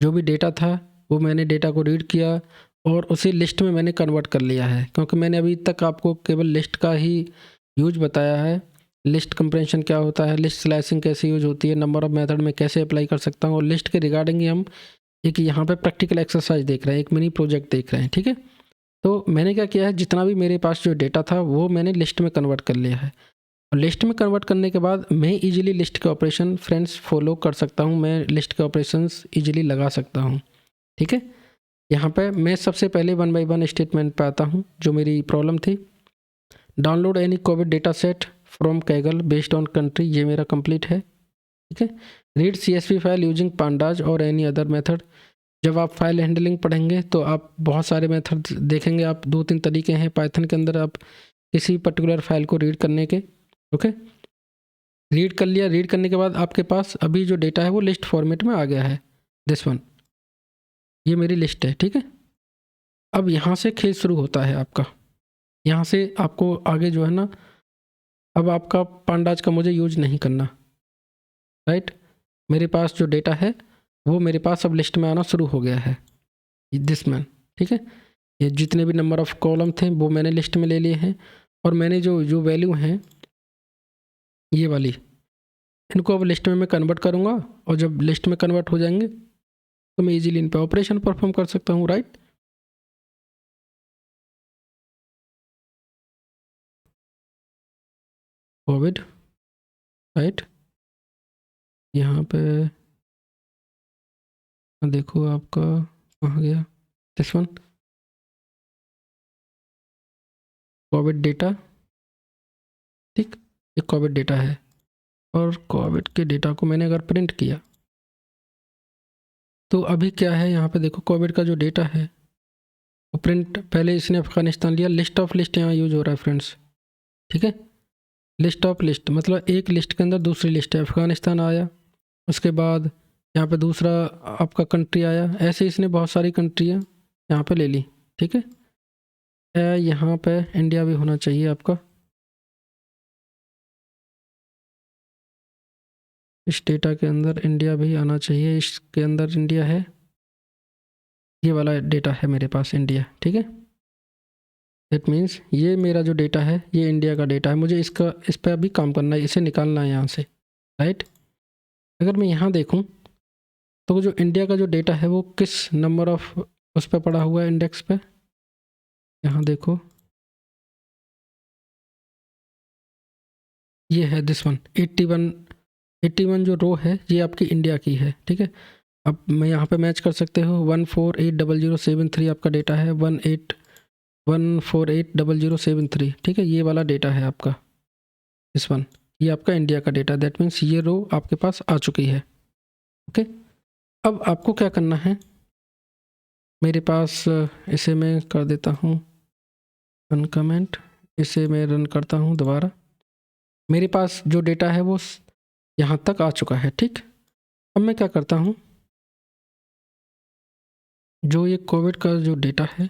जो भी डेटा था वो मैंने डेटा को रीड किया और उसे लिस्ट में मैंने कन्वर्ट कर लिया है, क्योंकि मैंने अभी तक आपको केवल लिस्ट का ही यूज बताया है। लिस्ट कंप्रेंशन क्या होता है, लिस्ट स्लाइसिंग कैसे यूज होती है, नंबर ऑफ मेथड में कैसे अप्लाई कर सकता हूँ, और लिस्ट के रिगार्डिंग ही हम एक यहाँ पे प्रैक्टिकल एक्सरसाइज देख रहे हैं, एक मिनी प्रोजेक्ट देख रहे हैं। ठीक है, तो मैंने क्या किया है, जितना भी मेरे पास जो डेटा था वो मैंने लिस्ट में कन्वर्ट कर लिया है। और लिस्ट में कन्वर्ट करने के बाद मैं इजीली लिस्ट के ऑपरेशन फ्रेंड्स फॉलो कर सकता हूँ, मैं लिस्ट के ऑपरेशंस इजीली लगा सकता हूँ। ठीक है, यहाँ पे मैं सबसे पहले 1 बाय 1 स्टेटमेंट पे आता हूँ। जो मेरी प्रॉब्लम थी, download any covid data set from Kaggle based on country, ये मेरा कंप्लीट है। ठीक है, read CSV file using pandas और एनी अदर मेथड। जब आप फाइल हैंडलिंग पढ़ेंगे तो आप बहुत सारे मेथड देखेंगे। आप 2-3 तरीके हैं पाइथन के अंदर आप किसी पर्टिकुलर फाइल को रीड करने के। ओके, रीड कर लिया, रीड करने के बाद आपके पास अभी जो डेटा है वो लिस्ट फॉर्मेट में आ गया है। दिस वन, ये मेरी लिस्ट है। ठीक है, अब यहाँ से खेल शुरू होता है आपका। यहाँ से आपको आगे जो है ना, अब आपका पांडाज का मुझे यूज नहीं करना। राइट, मेरे पास जो डेटा है वो मेरे पास अब लिस्ट में आना शुरू हो गया है, दिस मैन। ठीक है, ये जितने भी नंबर ऑफ़ कॉलम थे वो मैंने लिस्ट में ले लिए हैं, और मैंने जो वैल्यू हैं ये वाली, इनको अब लिस्ट में मैं कन्वर्ट करूँगा, और जब लिस्ट में कन्वर्ट हो जाएंगे तो मैं इजीली इन पे ऑपरेशन परफॉर्म कर सकता हूँ। राइट, कोविड, राइट, यहाँ पे देखो आपका कहाँ गया, दिस वन, कोविड डेटा। ठीक, ये कोविड डेटा है, और कोविड के डेटा को मैंने अगर प्रिंट किया तो अभी क्या है, यहाँ पे देखो कोविड का जो डेटा है वो प्रिंट, पहले इसने अफगानिस्तान लिया, लिस्ट ऑफ लिस्ट यहाँ यूज हो रहा है फ्रेंड्स। ठीक है, लिस्ट ऑफ लिस्ट मतलब एक लिस्ट के अंदर दूसरी लिस्ट है, अफगानिस्तान आया, उसके बाद यहाँ पे दूसरा आपका कंट्री आया, ऐसे इसने बहुत सारी कंट्रियाँ यहाँ पे ले ली। ठीक है, यहाँ पे इंडिया भी होना चाहिए आपका, इस डेटा के अंदर इंडिया भी आना चाहिए, इसके अंदर इंडिया है, ये वाला डेटा है मेरे पास इंडिया। ठीक है, दैट मीन्स ये मेरा जो डेटा है ये इंडिया का डेटा है, मुझे इस पर अभी काम करना है, इसे निकालना है यहाँ से। राइट, अगर मैं यहाँ देखूँ तो जो इंडिया का जो डेटा है वो किस नंबर ऑफ उस पर पड़ा हुआ है, इंडेक्स पे, यहाँ देखो ये है दिस वन, 81 जो रो है ये आपकी इंडिया की है। ठीक है, अब मैं यहाँ पे मैच कर सकते हो, 1480073 आपका डेटा है, 1480073। ठीक है, ये वाला डेटा है आपका, दिस वन, ये आपका इंडिया का डेटा, दैट मीन्स ये रो आपके पास आ चुकी है। ओके, अब आपको क्या करना है, मेरे पास इसे मैं कर देता हूँ अनकमेंट, इसे मैं रन करता हूँ दोबारा। मेरे पास जो डेटा है वो यहाँ तक आ चुका है। ठीक, अब मैं क्या करता हूँ, जो ये कोविड का जो डेटा है,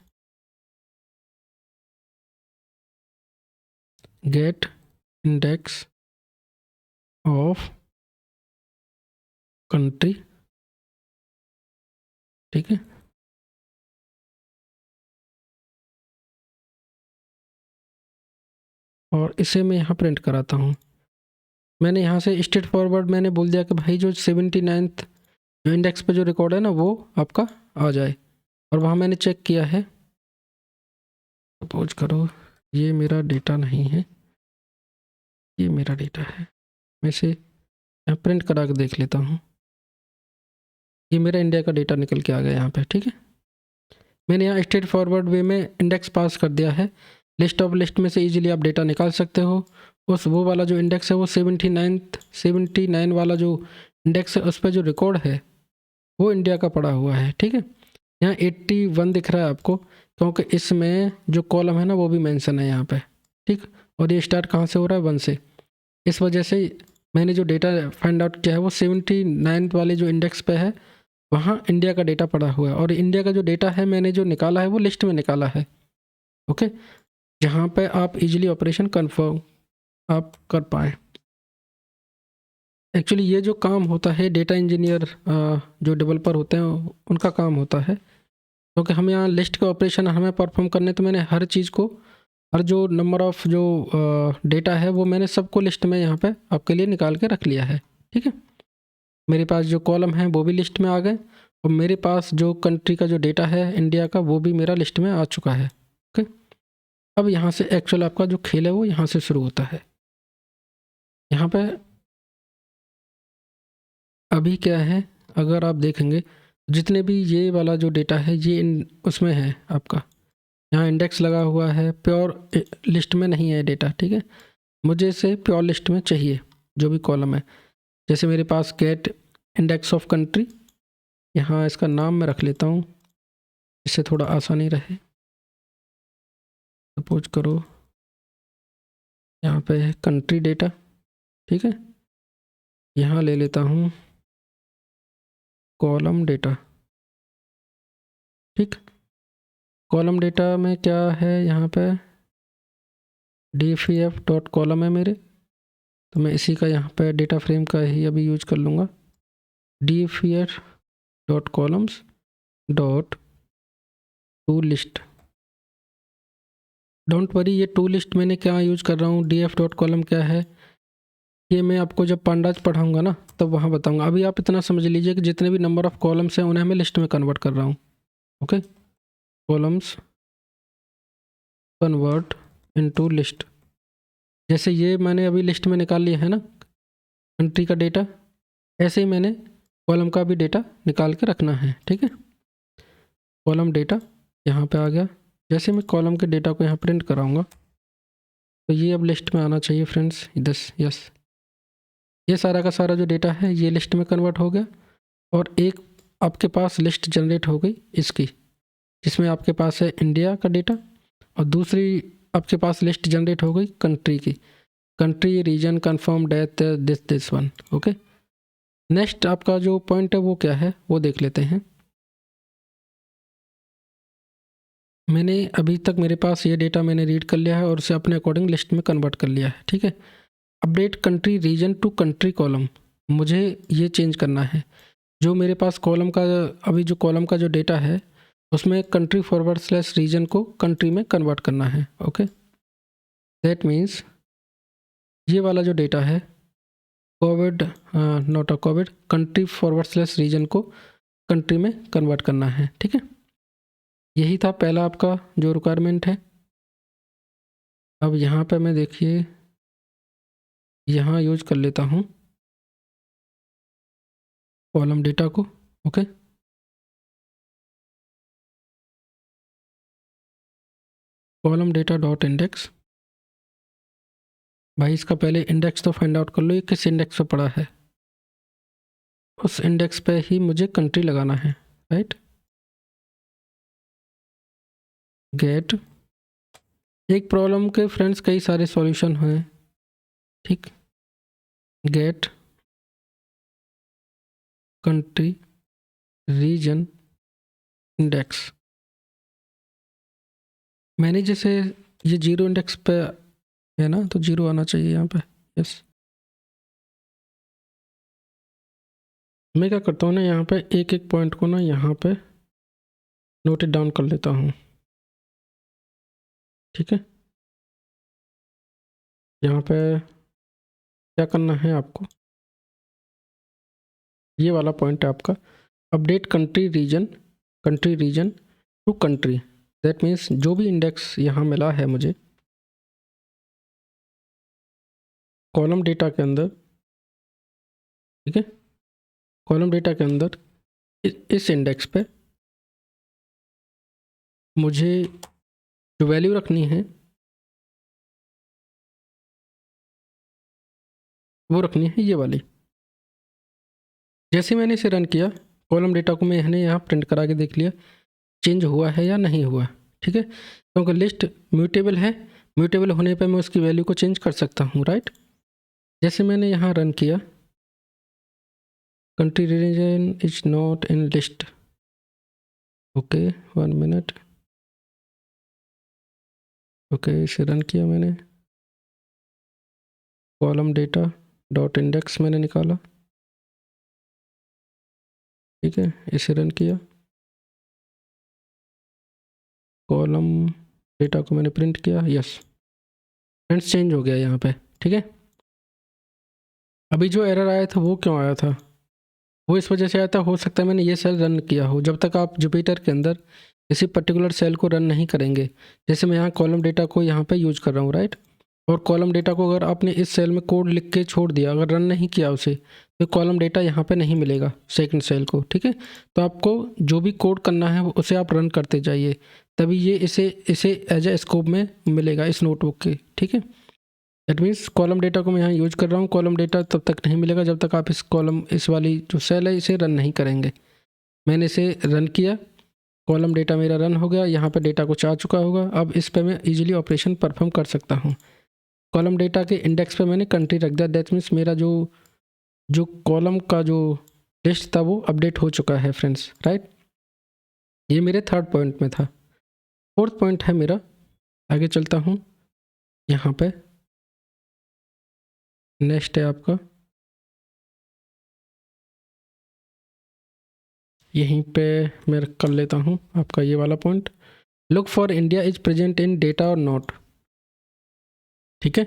गेट इंडेक्स ऑफ कंट्री, ठीक है, और इसे मैं यहाँ प्रिंट कराता हूँ। मैंने यहाँ से स्ट्रेट फॉरवर्ड मैंने बोल दिया कि भाई जो 79th जो इंडेक्स पे जो रिकॉर्ड है ना वो आपका आ जाए, और वहाँ मैंने चेक किया है। सपोज करो ये मेरा डेटा नहीं है, ये मेरा डेटा है, मैं इसे यहाँ प्रिंट करा के देख लेता हूँ। ये मेरा इंडिया का डेटा निकल के आ गया यहाँ पे। ठीक है, मैंने यहाँ स्ट्रेट फॉरवर्ड वे में इंडेक्स पास कर दिया है। लिस्ट ऑफ लिस्ट में से इजीली आप डेटा निकाल सकते हो। उस वो वाला जो इंडेक्स है वो 79 वाला जो इंडेक्स है उस पर जो रिकॉर्ड है वो इंडिया का पड़ा हुआ है। ठीक है, यहाँ 81 दिख रहा है आपको, क्योंकि इसमें जो कॉलम है ना वो भी मेंशन है यहाँ पे। ठीक, और ये स्टार्ट कहाँ से हो रहा है, 1 से। इस वजह से मैंने जो डेटा फाइंड आउट किया है वो 79 वाले जो इंडेक्स पे है वहाँ इंडिया का डेटा पड़ा हुआ है, और इंडिया का जो डेटा है मैंने जो निकाला है वो लिस्ट में निकाला है। ओके, जहाँ पे आप इजीली ऑपरेशन कन्फर्म आप कर पाएँ। एक्चुअली ये जो काम होता है डेटा इंजीनियर जो डेवलपर होते हैं उनका काम होता है, क्योंकि हम यहाँ लिस्ट का ऑपरेशन हमें परफॉर्म करने, तो मैंने हर चीज़ को, हर जो नंबर ऑफ़ जो डेटा है वो मैंने सबको लिस्ट में यहाँ पे आपके लिए निकाल के रख लिया है। ठीक है, मेरे पास जो कॉलम है वो भी लिस्ट में आ गए, और मेरे पास जो कंट्री का जो डेटा है इंडिया का वो भी मेरा लिस्ट में आ चुका है। ओके, अब यहाँ से एक्चुअल आपका जो खेल है वो यहाँ से शुरू होता है। यहाँ पे अभी क्या है, अगर आप देखेंगे जितने भी ये वाला जो डेटा है ये उसमें है आपका, यहाँ इंडेक्स लगा हुआ है, प्योर लिस्ट में नहीं है डेटा। ठीक है, मुझे इसे प्योर लिस्ट में चाहिए जो भी कॉलम है। जैसे मेरे पास गेट इंडेक्स ऑफ कंट्री, यहाँ इसका नाम मैं रख लेता हूँ इससे थोड़ा आसानी रहे। सपोज करो यहाँ पे है कंट्री डेटा। ठीक है, यहाँ ले लेता हूँ कॉलम डेटा। ठीक, कॉलम डेटा में क्या है, यहाँ पे dfef डॉट कॉलम है मेरे, तो मैं इसी का यहाँ पे डेटा फ्रेम का ही अभी यूज कर लूँगा। dfef dot columns dot to list. Don't worry, ये टू लिस्ट मैंने क्या यूज कर रहा हूँ, df डॉट कॉलम क्या है ये मैं आपको जब पांडाज पढ़ाऊँगा ना तब वहाँ बताऊँगा। अभी आप इतना समझ लीजिए कि जितने भी नंबर ऑफ़ कॉलम्स हैं उन्हें मैं लिस्ट में कन्वर्ट कर रहा हूँ। Okay, columns convert into list. जैसे ये मैंने अभी लिस्ट में निकाल लिया है ना कंट्री का डेटा, ऐसे ही मैंने कॉलम का भी डेटा निकाल के रखना है। ठीक है, कॉलम डेटा यहाँ पे आ गया। जैसे मैं कॉलम के डेटा को यहाँ प्रिंट कराऊंगा तो ये अब लिस्ट में आना चाहिए फ्रेंड्स, यस, ये सारा का सारा जो डेटा है ये लिस्ट में कन्वर्ट हो गया, और एक आपके पास लिस्ट जनरेट हो गई इसकी, जिसमें आपके पास है इंडिया का डेटा, और दूसरी आपके पास लिस्ट जनरेट हो गई कंट्री की, country reason confirm death this one. Okay, next आपका जो पॉइंट है वो क्या है वो देख लेते हैं। मैंने अभी तक मेरे पास ये डेटा मैंने रीड कर लिया है और उसे अपने अकॉर्डिंग लिस्ट में कन्वर्ट कर लिया है। ठीक है, update country region to country column, मुझे ये चेंज करना है। जो मेरे पास कॉलम का अभी जो कॉलम का जो डेटा है उसमें कंट्री फॉरवर्ड स्लैश रीजन को कंट्री में कन्वर्ट करना है। ओके, दैट मीन्स ये वाला जो डेटा है covid not a covid country forward slash region को कंट्री में कन्वर्ट करना है। ठीक है, यही था पहला आपका जो रिक्वायरमेंट है। अब यहाँ पे मैं देखिए यहाँ यूज कर लेता हूँ कॉलम डेटा को। Okay, column data dot index भाई इसका पहले इंडेक्स तो फाइंड आउट कर लो, ये किस इंडेक्स पे पड़ा है, उस इंडेक्स पे ही मुझे कंट्री लगाना है, राइट। गेट, एक प्रॉब्लम के फ्रेंड्स कई सारे सॉल्यूशन हैं, ठीक। गेट कंट्री रीजन इंडेक्स, मैंने जैसे ये 0 इंडेक्स पे है ना, तो 0 आना चाहिए यहाँ पे, यस। मैं क्या करता हूँ ना, यहाँ पे एक एक पॉइंट को ना यहाँ पे नोट डाउन कर लेता हूँ, ठीक है। यहाँ पे क्या करना है आपको, ये वाला पॉइंट है आपका, update country region to country. That means जो भी इंडेक्स यहाँ मिला है मुझे कॉलम डेटा के अंदर, ठीक है, कॉलम डेटा के अंदर इस इंडेक्स पे मुझे जो वैल्यू रखनी है वो रखनी है ये वाली। जैसे मैंने इसे रन किया, कॉलम डेटा को मैंने यहाँ प्रिंट करा के देख लिया चेंज हुआ है या नहीं हुआ, ठीक है, क्योंकि लिस्ट म्यूटेबल है, म्यूटेबल होने पे मैं उसकी वैल्यू को चेंज कर सकता हूँ, राइट। जैसे मैंने यहाँ रन किया, country reason is not in list, okay 1 minute, okay इसे रन किया मैंने, कॉलम डेटा डॉट इंडेक्स मैंने निकाला, ठीक है, इसे रन किया, कॉलम डेटा को मैंने प्रिंट किया, यस फ्रेंड्स चेंज हो गया यहाँ पे, ठीक है। अभी जो एरर आया था वो क्यों आया था, वो इस वजह से आया था, हो सकता है मैंने ये सेल रन किया हो, जब तक आप जुपिटर के अंदर किसी पर्टिकुलर सेल को रन नहीं करेंगे, जैसे मैं यहाँ कॉलम डेटा को यहाँ पे यूज कर रहा हूँ, राइट, और कॉलम डेटा को अगर आपने इस सेल में कोड लिख के छोड़ दिया, अगर रन नहीं किया उसे, तो कॉलम डेटा यहाँ पे नहीं मिलेगा सेकंड सेल को, ठीक है। तो आपको जो भी कोड करना है उसे आप रन करते जाइए, तभी ये इसे इसे एज ए स्कोप में मिलेगा इस नोटबुक के, ठीक है। दैट मीन्स कॉलम डेटा को मैं यहाँ यूज कर रहा हूँ, कॉलम डेटा तब तक नहीं मिलेगा जब तक आप इस वाली जो सेल है इसे रन नहीं करेंगे। मैंने इसे रन किया, कॉलम डेटा मेरा रन हो गया, यहाँ पे डेटा कुछ आ चुका होगा, अब इस पे मैं इजीली ऑपरेशन परफॉर्म कर सकता हूँ। कॉलम डेटा के इंडेक्स पे मैंने कंट्री रख दिया, दैट मीन्स मेरा जो जो कॉलम का जो लिस्ट था वो अपडेट हो चुका है फ्रेंड्स, राइट। ये मेरे थर्ड पॉइंट में था। फोर्थ पॉइंट है मेरा, आगे चलता हूँ, यहाँ पे नेक्स्ट है आपका, यहीं पे मैं कर लेता हूँ आपका ये वाला point, look for India is present in data और नॉट, ठीक है।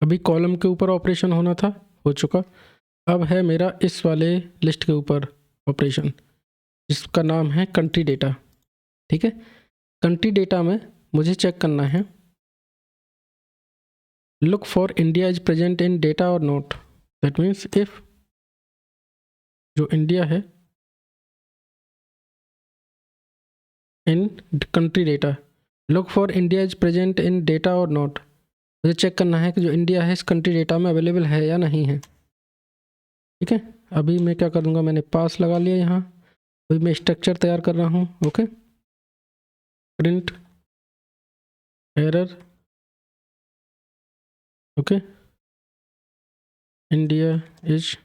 अभी कॉलम के ऊपर ऑपरेशन होना था, हो चुका, अब है मेरा इस वाले लिस्ट के ऊपर ऑपरेशन जिसका नाम है कंट्री डेटा, ठीक है। कंट्री डेटा में मुझे चेक करना है look for India is present in data और नॉट, दैट मीन्स इफ जो इंडिया है in country data, look for India is present in data और नॉट, मुझे चेक करना है कि जो इंडिया है इस कंट्री डेटा में अवेलेबल है या नहीं है, ठीक है। अभी मैं क्या करूँगा, मैंने पास लगा लिया यहाँ, अभी मैं स्ट्रक्चर तैयार कर रहा हूँ, okay. Print error, okay, India is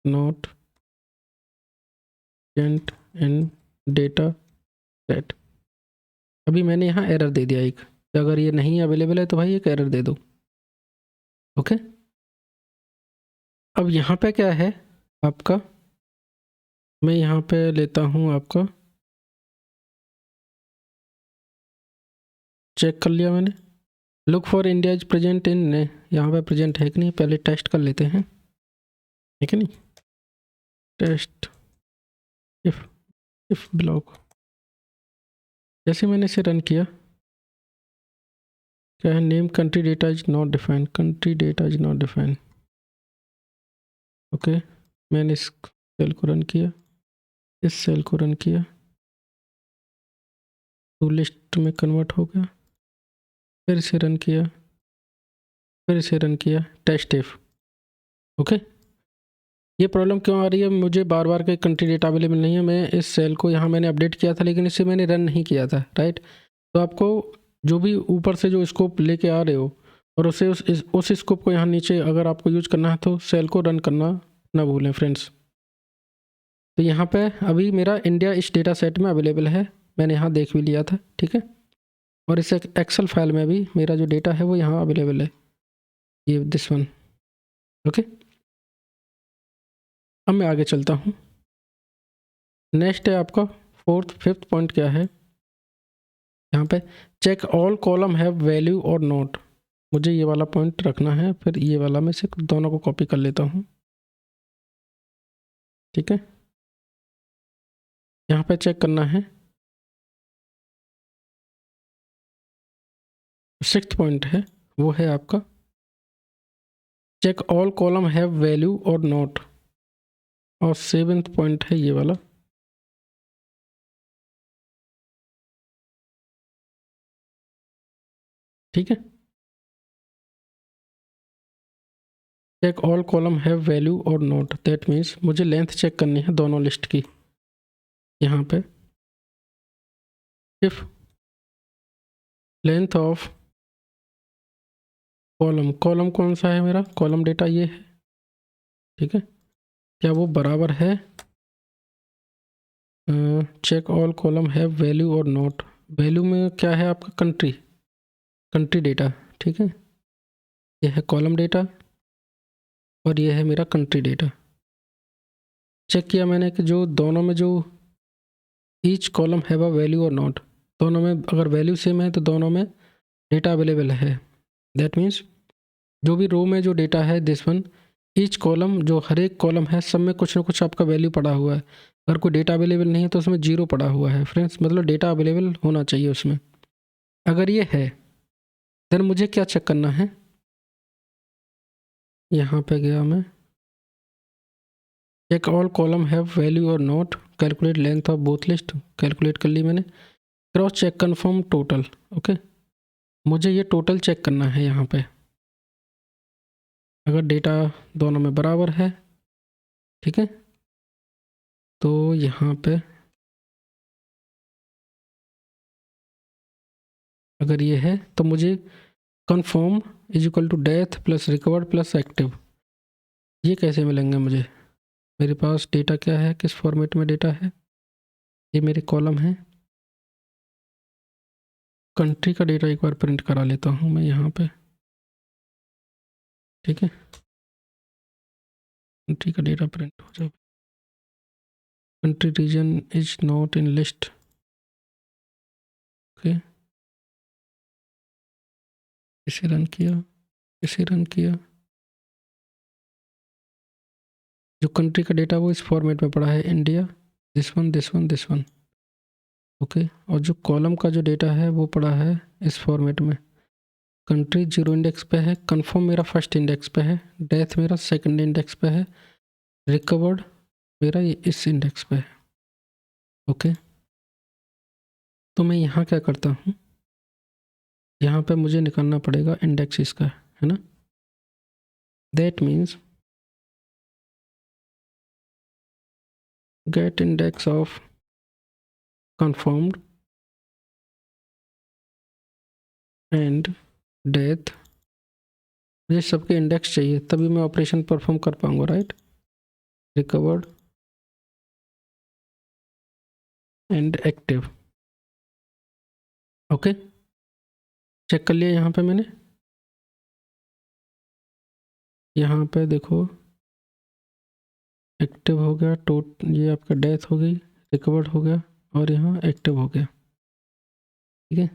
not present in data set, अभी मैंने यहाँ एरर दे दिया एक, कि अगर ये नहीं अवेलेबल है तो भाई एक एरर दे दो, ओके। अब यहाँ पे क्या है आपका, मैं यहाँ पे लेता हूँ आपका, चेक कर लिया मैंने, look for India is present in, यहाँ पे प्रेजेंट है कि नहीं पहले टेस्ट कर लेते हैं, ठीक है नहीं, टेस्ट इफ ब्लॉक, जैसे मैंने इसे रन किया, क्या है, name country data is not defined, country data is not defined, okay. मैंने इस सेल को रन किया, इस सेल को रन किया, तो लिस्ट में कन्वर्ट हो गया, फिर इसे रन किया, फिर इसे रन किया, टेस्ट इफ। ओके, ये प्रॉब्लम क्यों आ रही है, मुझे बार बार का कंट्री डेटा अवेलेबल नहीं है। मैं इस सेल को यहाँ मैंने अपडेट किया था, लेकिन इसे मैंने रन नहीं किया था, राइट। तो आपको जो भी ऊपर से जो स्कोप लेके आ रहे हो और उसे उस स्कोप को यहाँ नीचे अगर आपको यूज करना है तो सेल को रन करना ना भूलें फ्रेंड्स। तो यहाँ पे अभी मेरा इंडिया इस डेटा सेट में अवेलेबल है, मैंने यहाँ देख भी लिया था, ठीक है। और इस एक्सेल फाइल में भी मेरा जो डेटा है वो यहाँ अवेलेबल है, ये दिस वन। ओके, अब मैं आगे चलता हूँ। नेक्स्ट है आपका फिफ्थ पॉइंट क्या है यहाँ पे, check all column have value और नोट। मुझे ये वाला पॉइंट रखना है, फिर ये वाला मैं से दोनों को कॉपी कर लेता हूँ, ठीक है। यहाँ पे चेक करना है, सिक्स्थ पॉइंट है वो है आपका check all column have value और नोट। और सेवेंथ पॉइंट है ये वाला, ठीक है। Check all column have value और नोट, दैट मीन्स मुझे लेंथ चेक करनी है दोनों लिस्ट की। यहाँ पे इफ लेंथ ऑफ कॉलम कौन सा है मेरा, कॉलम डेटा ये है, ठीक है। क्या वो बराबर है check all column have value और नोट, वैल्यू में क्या है आपका कंट्री डेटा, ठीक है। ये है कॉलम डेटा और ये है मेरा कंट्री डेटा। चेक किया मैंने कि जो दोनों में जो each column have a value और नोट, दोनों में अगर वैल्यू सेम है तो दोनों में डेटा अवेलेबल है। दैट मीन्स जो भी रो में जो डेटा है दिस वन, ईच कॉलम जो हर एक कॉलम है सब में कुछ ना कुछ आपका वैल्यू पड़ा हुआ है। अगर कोई डेटा अवेलेबल नहीं है तो उसमें जीरो पड़ा हुआ है फ्रेंड्स, मतलब डेटा अवेलेबल होना चाहिए उसमें। अगर ये है देन मुझे क्या चेक करना है, यहाँ पे गया मैं, check all column have value और not, calculate length of both list, calculate कर ली मैंने। Cross check confirm total, okay. मुझे ये टोटल चेक करना है यहाँ पे, अगर डेटा दोनों में बराबर है, ठीक है। तो यहाँ पे अगर ये है तो मुझे confirm is equal to death plus recovered plus active, ये कैसे मिलेंगे मुझे, मेरे पास डेटा क्या है, किस फॉर्मेट में डेटा है, ये मेरे कॉलम है। कंट्री का डेटा एक बार प्रिंट करा लेता हूँ मैं यहाँ पे, ठीक है। कंट्री का डेटा प्रिंट हो जाए, country reason is not in list, okay. इसे रन किया, इसे रन किया, जो कंट्री का डेटा वो इस फॉर्मेट में पड़ा है, India, this one this one this one, okay. और जो कॉलम का जो डेटा है वो पड़ा है इस फॉर्मेट में, कंट्री 0 इंडेक्स पे है, कंफर्म मेरा फर्स्ट इंडेक्स पे है, डेथ मेरा सेकंड इंडेक्स पे है, रिकवर्ड मेरा ये इस इंडेक्स पे है, ओके। तो मैं यहाँ क्या करता हूँ, यहाँ पे मुझे निकालना पड़ेगा इंडेक्स इसका, है ना। That means gate index of confirmed and death, मुझे सबके इंडेक्स चाहिए तभी मैं ऑपरेशन परफॉर्म कर पाऊंगा, right. Recovered and active, okay. Check कर लिया यहाँ पे मैंने, यहाँ पे देखो एक्टिव हो गया, ये आपका डेथ हो गई, रिकवर्ड हो गया और यहाँ एक्टिव हो गया, ठीक है।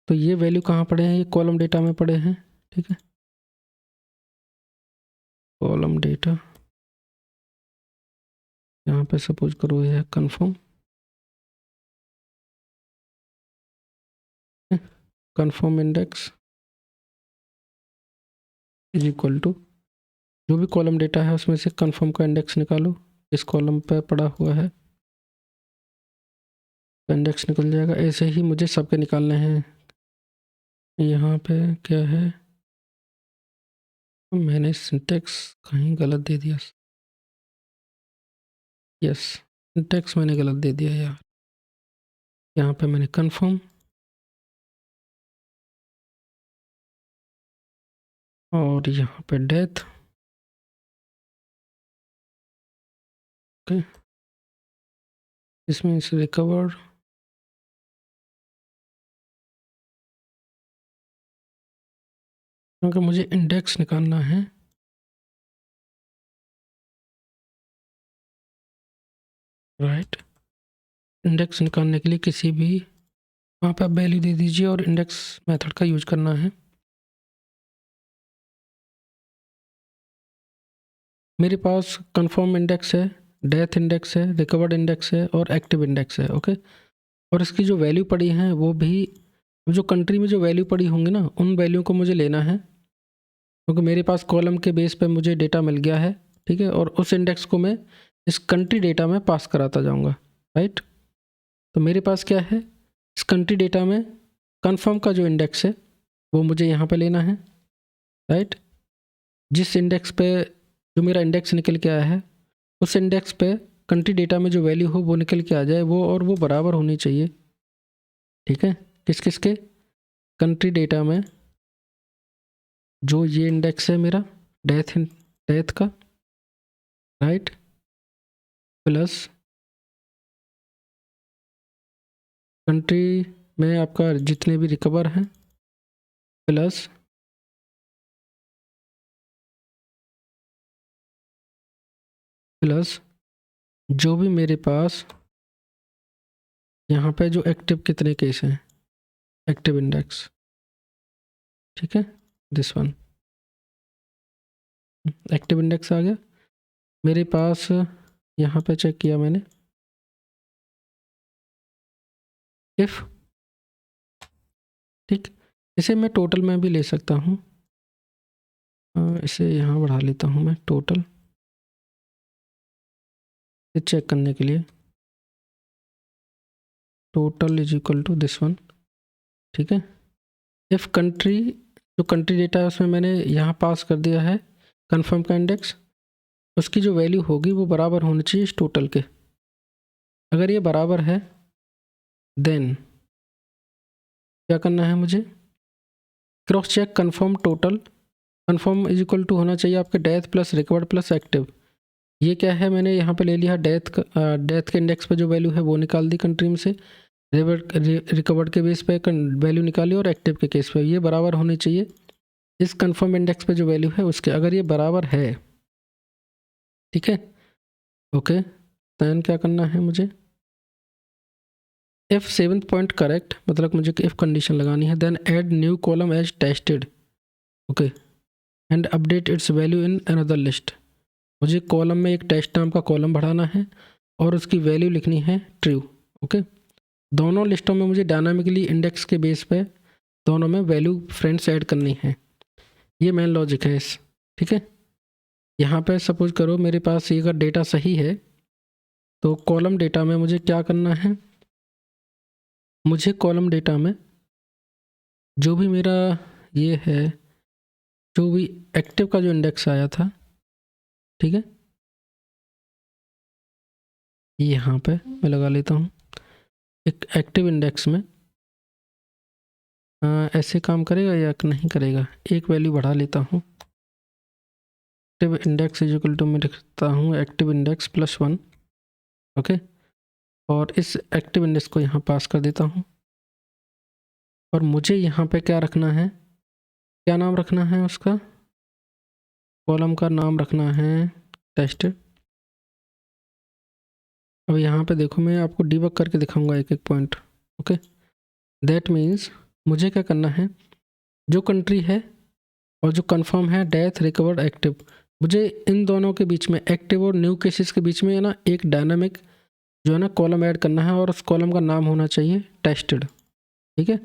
तो ये वैल्यू कहाँ पड़े हैं, ये कॉलम डेटा में पड़े हैं, ठीक है। कॉलम डेटा यहाँ पे सपोज करो ये है confirm, confirm index is equal to जो भी कॉलम डेटा है उसमें से कन्फर्म का इंडेक्स निकालो, इस कॉलम पे पड़ा हुआ है, इंडेक्स निकल जाएगा। ऐसे ही मुझे सबके निकालने हैं। यहाँ पे क्या है, मैंने सिंटेक्स कहीं गलत दे दिया। यस, सिंटेक्स मैंने गलत दे दिया यार। यहाँ पे मैंने कन्फर्म और यहाँ पे डेथ। ओके, इसमें इसे रिकवर। क्योंकि मुझे इंडेक्स निकालना है। राइट, इंडेक्स निकालने के लिए किसी भी वहाँ पे आप वैल्यू दे दीजिए और इंडेक्स मेथड का यूज करना है। मेरे पास कंफर्म इंडेक्स है, डेथ इंडेक्स है, रिकवर्ड इंडेक्स है और एक्टिव इंडेक्स है। ओके, और इसकी जो वैल्यू पड़ी हैं वो भी जो कंट्री में जो वैल्यू पड़ी होंगी ना, उन वैल्यू को मुझे लेना है, क्योंकि मेरे पास कॉलम के बेस पे मुझे डेटा मिल गया है। ठीक है, और उस इंडेक्स को मैं इस कंट्री डेटा में पास कराता जाऊँगा। राइट, तो मेरे पास क्या है, इस कंट्री डेटा में कंफर्म का जो इंडेक्स है वो मुझे यहाँ पे लेना है। राइट, जिस इंडेक्स पे जो मेरा इंडेक्स निकल के आया है उस इंडेक्स पे कंट्री डेटा में जो वैल्यू हो वो निकल के आ जाए, वो और वो बराबर होनी चाहिए। ठीक है, किस किस के, कंट्री डेटा में जो ये इंडेक्स है मेरा डेथ का, राइट, प्लस कंट्री में आपका जितने भी रिकवर हैं, प्लस जो भी मेरे पास यहाँ पे जो एक्टिव कितने केस हैं, एक्टिव इंडेक्स। ठीक है, दिस वन एक्टिव इंडेक्स आ गया मेरे पास। यहाँ पे चेक किया मैंने, इफ, ठीक, इसे मैं टोटल में भी ले सकता हूँ। इसे यहाँ बढ़ा लेता हूँ मैं, टोटल चेक करने के लिए, total is equal to this one. ठीक है, इफ कंट्री, जो कंट्री डेटा है उसमें मैंने यहाँ पास कर दिया है कंफर्म का इंडेक्स, उसकी जो वैल्यू होगी वो बराबर होनी चाहिए इस टोटल के। अगर ये बराबर है देन क्या करना है मुझे, cross check confirm total. Confirm is equal to होना चाहिए आपके death plus recovered plus active. ये क्या है, मैंने यहाँ पे ले लिया डेथ के इंडेक्स पे जो वैल्यू है वो निकाल दी कंट्री में से, रिकवर्ड के बेस पे वैल्यू निकाली और एक्टिव के केस पे ये बराबर होनी चाहिए इस कंफर्म इंडेक्स पे जो वैल्यू है उसके। अगर ये बराबर है, ठीक है, ओके, देन क्या करना है मुझे, इफ 7th पॉइंट करेक्ट, मतलब मुझे इफ कंडीशन लगानी है, then add new column as tested. Okay, and update its value in another list. मुझे कॉलम में एक टेस्ट नाम का कॉलम बढ़ाना है और उसकी वैल्यू लिखनी है ट्रू। ओके, दोनों लिस्टों में मुझे डायनामिकली इंडेक्स के बेस पे दोनों में वैल्यू फ्रेंड्स ऐड करनी है। ये मेन लॉजिक है इस। ठीक है, यहाँ पे सपोज करो मेरे पास ये अगर डेटा सही है तो कॉलम डेटा में मुझे क्या करना है, मुझे कॉलम डेटा में जो भी मेरा ये है, जो भी एक्टिव का जो इंडेक्स आया था, ठीक है, यहाँ पे मैं लगा लेता हूँ एक एक्टिव इंडेक्स में। ऐसे काम करेगा या नहीं करेगा, एक वैल्यू बढ़ा लेता हूँ, active index is equal to मैं लिखता हूँ एक्टिव इंडेक्स +1। ओके, और इस एक्टिव इंडेक्स को यहाँ पास कर देता हूँ और मुझे यहाँ पे क्या रखना है, क्या नाम रखना है उसका, कॉलम का नाम रखना है टेस्टेड। अब यहाँ पे देखो मैं आपको डिबग करके दिखाऊंगा एक एक पॉइंट। ओके, दैट मीन्स मुझे क्या करना है, जो कंट्री है और जो कंफर्म है डेथ रिकवर्ड एक्टिव, मुझे इन दोनों के बीच में एक्टिव और न्यू केसेस के बीच में है ना एक डायनामिक जो है ना कॉलम ऐड करना है और उस कॉलम का नाम होना चाहिए टेस्टेड। ठीक है,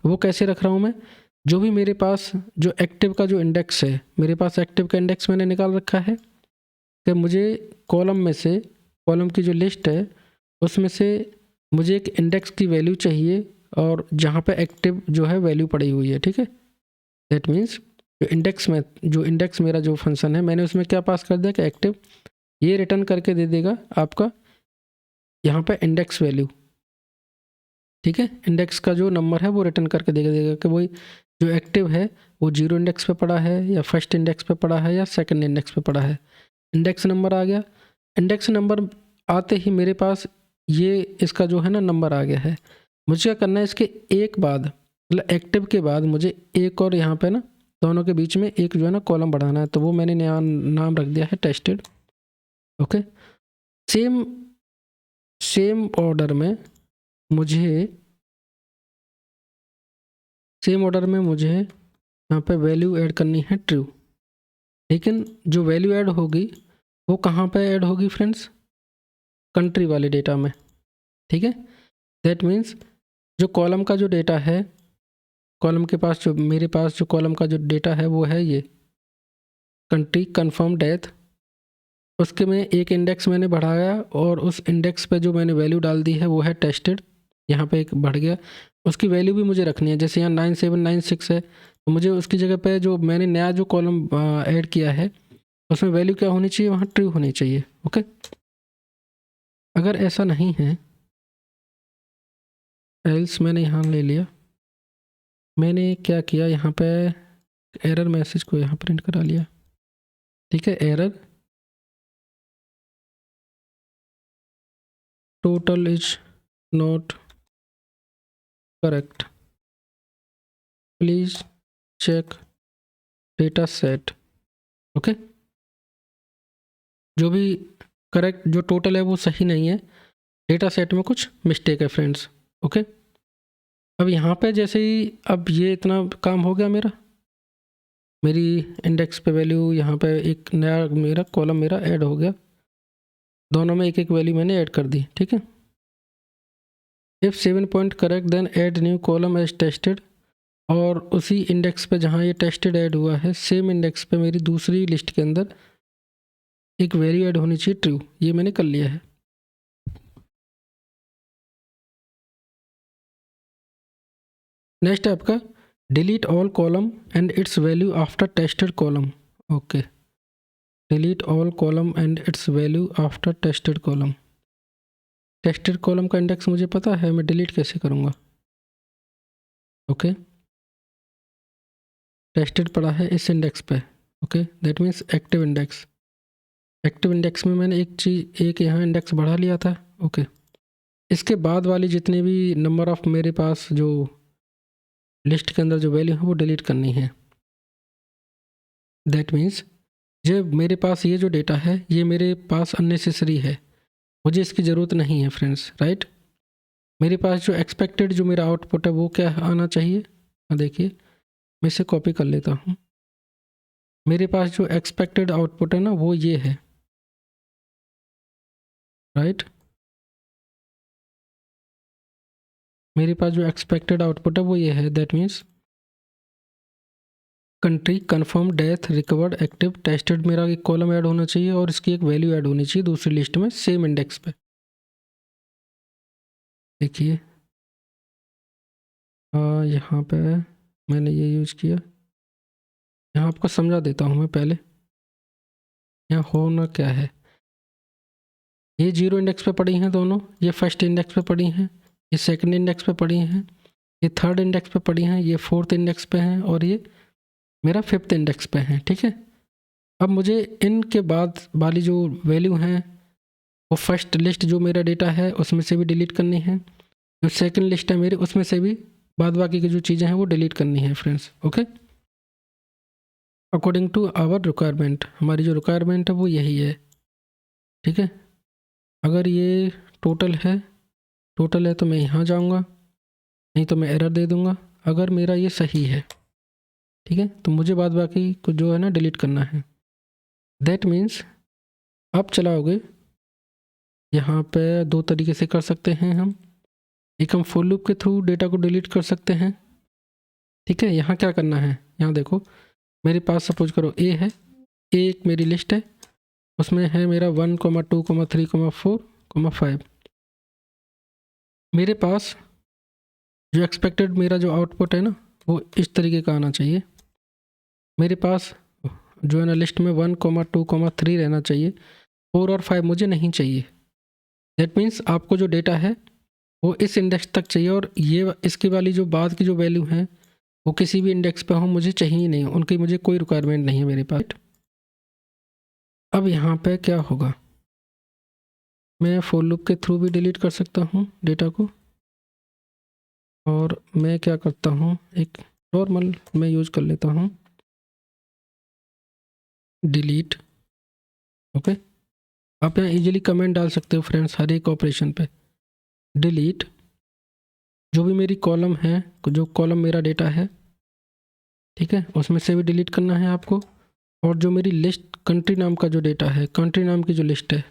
वो कैसे रख रहा हूँ मैं, जो भी मेरे पास जो एक्टिव का जो इंडेक्स है, मेरे पास एक्टिव का इंडेक्स मैंने निकाल रखा है कि मुझे कॉलम में से, कॉलम की जो लिस्ट है उसमें से मुझे एक इंडेक्स की वैल्यू चाहिए और जहाँ पे एक्टिव जो है वैल्यू पड़ी हुई है। ठीक है, दैट मीन्स जो इंडेक्स मेरा जो फंक्शन है मैंने उसमें क्या पास कर दिया कि एक्टिव, ये रिटर्न करके दे देगा आपका यहाँ पे इंडेक्स वैल्यू, ठीक है। इंडेक्स का जो नंबर है वो रिटर्न करके दे देगा कि वही जो एक्टिव है वो 0 इंडेक्स पे पड़ा है या फर्स्ट इंडेक्स पे पड़ा है या सेकंड इंडेक्स पे पड़ा है। इंडेक्स नंबर आ गया। इंडेक्स नंबर आते ही मेरे पास ये इसका जो है ना नंबर आ गया है। मुझे क्या करना है, इसके एक बाद मतलब एक्टिव के बाद मुझे एक और यहाँ पे ना दोनों के बीच में एक जो है ना कॉलम बढ़ाना है, तो वो मैंने नया नाम रख दिया है टेस्टेड। ओके, सेम ऑर्डर में मुझे यहाँ पे वैल्यू ऐड करनी है ट्रू, लेकिन जो वैल्यू ऐड होगी वो कहाँ पे ऐड होगी फ्रेंड्स, कंट्री वाले डेटा में, ठीक है। दैट मीन्स जो कॉलम का जो डेटा है, कॉलम के पास जो मेरे पास जो कॉलम का जो डेटा है वो है ये कंट्री कन्फर्म डेथ, उसके में एक इंडेक्स मैंने बढ़ाया और उस इंडेक्स पे जो मैंने वैल्यू डाल दी है वो है टेस्टेड, यहाँ पे एक बढ़ गया, उसकी वैल्यू भी मुझे रखनी है। जैसे यहाँ 9796 है तो मुझे उसकी जगह पे जो मैंने नया जो कॉलम ऐड किया है उसमें वैल्यू क्या होनी चाहिए, वहाँ ट्रू होनी चाहिए। ओके, अगर ऐसा नहीं है, एल्स मैंने यहाँ ले लिया, मैंने क्या किया यहाँ पे एरर मैसेज को यहाँ प्रिंट करा लिया, ठीक है। Error total is not correct, please check data set. Okay, जो भी करेक्ट जो टोटल है वो सही नहीं है, डेटा सेट में कुछ मिस्टेक है फ्रेंड्स। ओके, अब यहाँ पे जैसे ही अब ये इतना काम हो गया मेरी इंडेक्स पे वैल्यू, यहाँ पे एक नया मेरा कॉलम मेरा ऐड हो गया, दोनों में एक एक वैल्यू मैंने ऐड कर दी, ठीक है। If 7 point correct then add new column as tested, और उसी इंडेक्स पे जहाँ ये टेस्टेड ऐड हुआ है सेम इंडेक्स पे मेरी दूसरी लिस्ट के अंदर एक वैल्यू ऐड होनी चाहिए ट्रू, ये मैंने कर लिया है। नेक्स्ट है आपका delete all column and it's value after tested column. Okay, delete all column and it's value after tested column. Tested column का इंडेक्स मुझे पता है, मैं डिलीट कैसे करूँगा। ओके, टेस्टेड पड़ा है इस इंडेक्स पे, okay, that means active index. Active index में मैंने एक यहाँ इंडेक्स बढ़ा लिया था। ओके, इसके बाद वाली जितने भी नंबर ऑफ मेरे पास जो लिस्ट के अंदर जो वैल्यू है वो डिलीट करनी है। दैट मीन्स जब मेरे पास ये जो डेटा है ये मेरे पास अननेसेसरी है, मुझे इसकी ज़रूरत नहीं है फ्रेंड्स, राइट। मेरे पास जो एक्सपेक्टेड जो मेरा आउटपुट है वो क्या आना चाहिए, देखिए मैं इसे कॉपी कर लेता हूँ। मेरे पास जो एक्सपेक्टेड आउटपुट है ना वो ये है, राइट। मेरे पास जो एक्सपेक्टेड आउटपुट है वो ये है, that means country confirm death recovered active tested, मेरा एक कॉलम ऐड होना चाहिए और इसकी एक वैल्यू ऐड होनी चाहिए दूसरी लिस्ट में सेम इंडेक्स पे। देखिए यहाँ पे मैंने ये यूज़ किया, यहाँ आपको समझा देता हूँ मैं पहले यहाँ होना क्या है। ये 0 इंडेक्स पे पड़ी हैं दोनों, ये फर्स्ट इंडेक्स पे पड़ी हैं, ये सेकंड इंडेक्स पे पड़ी हैं, ये थर्ड इंडेक्स पे पड़ी हैं, ये फोर्थ इंडेक्स पे हैं और ये मेरा फिफ्थ इंडेक्स पे हैं, ठीक है। अब मुझे इनके बाद वाली जो वैल्यू हैं वो फर्स्ट लिस्ट जो मेरा डेटा है उसमें से भी डिलीट करनी है, जो सेकंड लिस्ट है मेरी उसमें से भी बाद बाकी की जो चीज़ें हैं वो डिलीट करनी है friends. Okay, according to our requirement, हमारी जो रिक्वायरमेंट है वो यही है, ठीक है। अगर ये टोटल है तो मैं यहाँ जाऊँगा, नहीं तो मैं एरर दे दूँगा। अगर मेरा ये सही है, ठीक है, तो मुझे बाद बाकी को जो है ना डिलीट करना है। दैट मीन्स आप चलाओगे यहाँ पे दो तरीके से कर सकते हैं हम, एक हम फुल लूप के थ्रू डेटा को डिलीट कर सकते हैं, ठीक है। यहाँ क्या करना है, यहाँ देखो मेरे पास सपोज करो ए है, ए एक मेरी लिस्ट है, उसमें है मेरा 1, 2, 3, 4, 5। मेरे पास जो एक्सपेक्टेड मेरा जो आउटपुट है ना वो इस तरीके का आना चाहिए, मेरे पास जो है ना लिस्ट में 1,2,3 रहना चाहिए, 4 और 5 मुझे नहीं चाहिए। दैट मीन्स आपको जो डेटा है वो इस इंडेक्स तक चाहिए, और ये इसकी वाली जो बाद की जो वैल्यू हैं वो किसी भी इंडेक्स पे हो मुझे चाहिए ही नहीं, उनकी मुझे कोई रिक्वायरमेंट नहीं है मेरे पास। अब यहाँ पे क्या होगा, मैं फॉर लूप के थ्रू भी डिलीट कर सकता हूँ डेटा को, और मैं क्या करता हूँ, एक नॉर्मल मैं यूज कर लेता हूँ डिलीट। ओके, आप यहाँ इजीली कमेंट डाल सकते हो फ्रेंड्स हर एक ऑपरेशन पे। डिलीट जो भी मेरी कॉलम है, जो कॉलम मेरा डेटा है, ठीक है, उसमें से भी डिलीट करना है आपको। और जो मेरी लिस्ट कंट्री नाम का जो डेटा है, कंट्री नाम की जो लिस्ट है,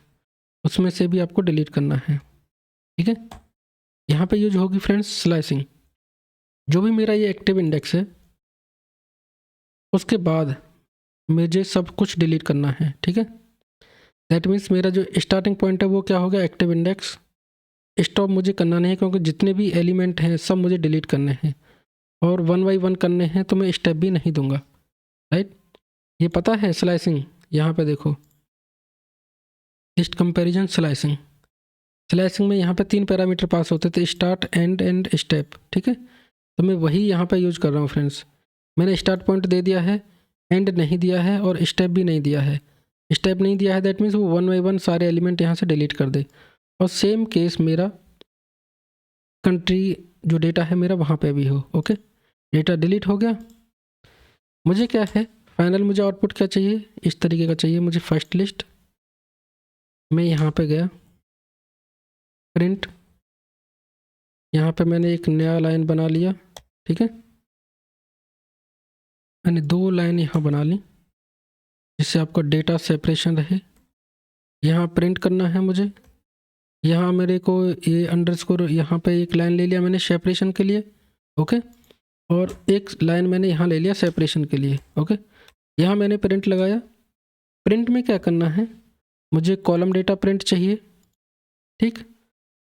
उसमें से भी आपको डिलीट करना है। ठीक है, यहाँ पे यूज होगी फ्रेंड्स स्लाइसिंग। जो भी मेरा ये एक्टिव इंडेक्स है उसके बाद मुझे सब कुछ डिलीट करना है। ठीक है, दैट मीन्स मेरा जो स्टार्टिंग पॉइंट है वो क्या होगा, एक्टिव इंडेक्स। स्टॉप मुझे करना नहीं है क्योंकि जितने भी एलिमेंट हैं सब मुझे डिलीट करने हैं, और 1 बाई 1 करने हैं, तो मैं स्टेप भी नहीं दूंगा। राइट, ये पता है स्लाइसिंग। यहाँ पे देखो लिस्ट कंपैरिजन स्लाइसिंग। स्लाइसिंग में यहाँ पे 3 पैरामीटर पास होते थे, स्टार्ट, एंड स्टेप। ठीक है, तो मैं वही यहाँ पे यूज कर रहा हूँ फ्रेंड्स। मैंने स्टार्ट पॉइंट दे दिया है, एंड नहीं दिया है, और स्टेप भी नहीं दिया है। स्टेप नहीं दिया है दैट मीन्स वो 1 बाई 1 सारे एलिमेंट यहाँ से डिलीट कर दे। और सेम केस मेरा कंट्री जो डेटा है मेरा वहाँ पे भी हो। ओके, डेटा डिलीट हो गया। मुझे क्या है फाइनल, मुझे आउटपुट क्या चाहिए, इस तरीके का चाहिए मुझे। फर्स्ट लिस्ट मैं यहाँ पे गया, प्रिंट, यहाँ पे मैंने एक नया लाइन बना लिया। ठीक है, मैंने 2 लाइन यहाँ बना ली जिससे आपका डेटा सेपरेशन रहे। यहाँ प्रिंट करना है मुझे, यहाँ मेरे को ये अंडरस्कोर यहाँ पे एक लाइन ले लिया मैंने सेपरेशन के लिए। ओके, और एक लाइन मैंने यहाँ ले लिया सेपरेशन के लिए। ओके, यहाँ मैंने प्रिंट लगाया। प्रिंट में क्या करना है, मुझे कॉलम डेटा प्रिंट चाहिए। ठीक,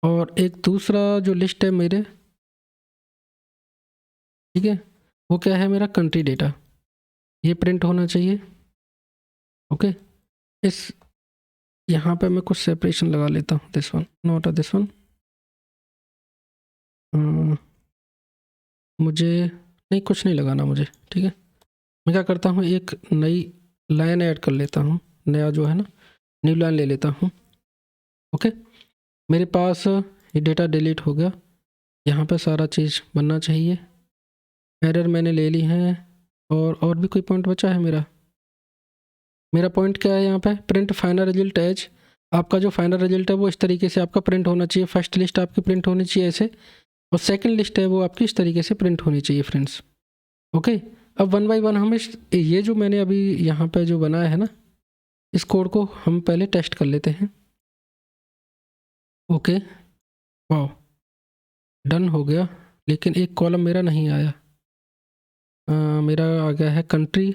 और एक दूसरा जो लिस्ट है मेरे, ठीक है, वो क्या है मेरा कंट्री डेटा, ये प्रिंट होना चाहिए। ओके, इस यहाँ पे मैं कुछ सेपरेशन लगा लेता हूँ, this one not this one. मुझे नहीं, कुछ नहीं लगाना मुझे। ठीक है, मैं क्या करता हूँ, एक नई लाइन ऐड कर लेता हूँ, नया जो है ना न्यू लाइन ले लेता हूँ। ओके, मेरे पास ये डेटा डिलीट हो गया, यहाँ पे सारा चीज़ बनना चाहिए। एरर मैंने ले ली है, और भी कोई पॉइंट बचा है मेरा। मेरा पॉइंट क्या है यहाँ पे, प्रिंट फाइनल रिजल्ट एज। आपका जो फाइनल रिजल्ट है वो इस तरीके से आपका प्रिंट होना चाहिए। फर्स्ट लिस्ट आपकी प्रिंट होनी चाहिए ऐसे, और सेकंड लिस्ट है वो आपकी इस तरीके से प्रिंट होनी चाहिए फ्रेंड्स। ओके, अब 1 बाई 1 हम ये जो मैंने अभी यहाँ पे जो बनाया है ना, इस कोड को हम पहले टेस्ट कर लेते हैं। ओके, वाह, डन हो गया, लेकिन एक कॉलम मेरा नहीं आया। मेरा आ गया है कंट्री,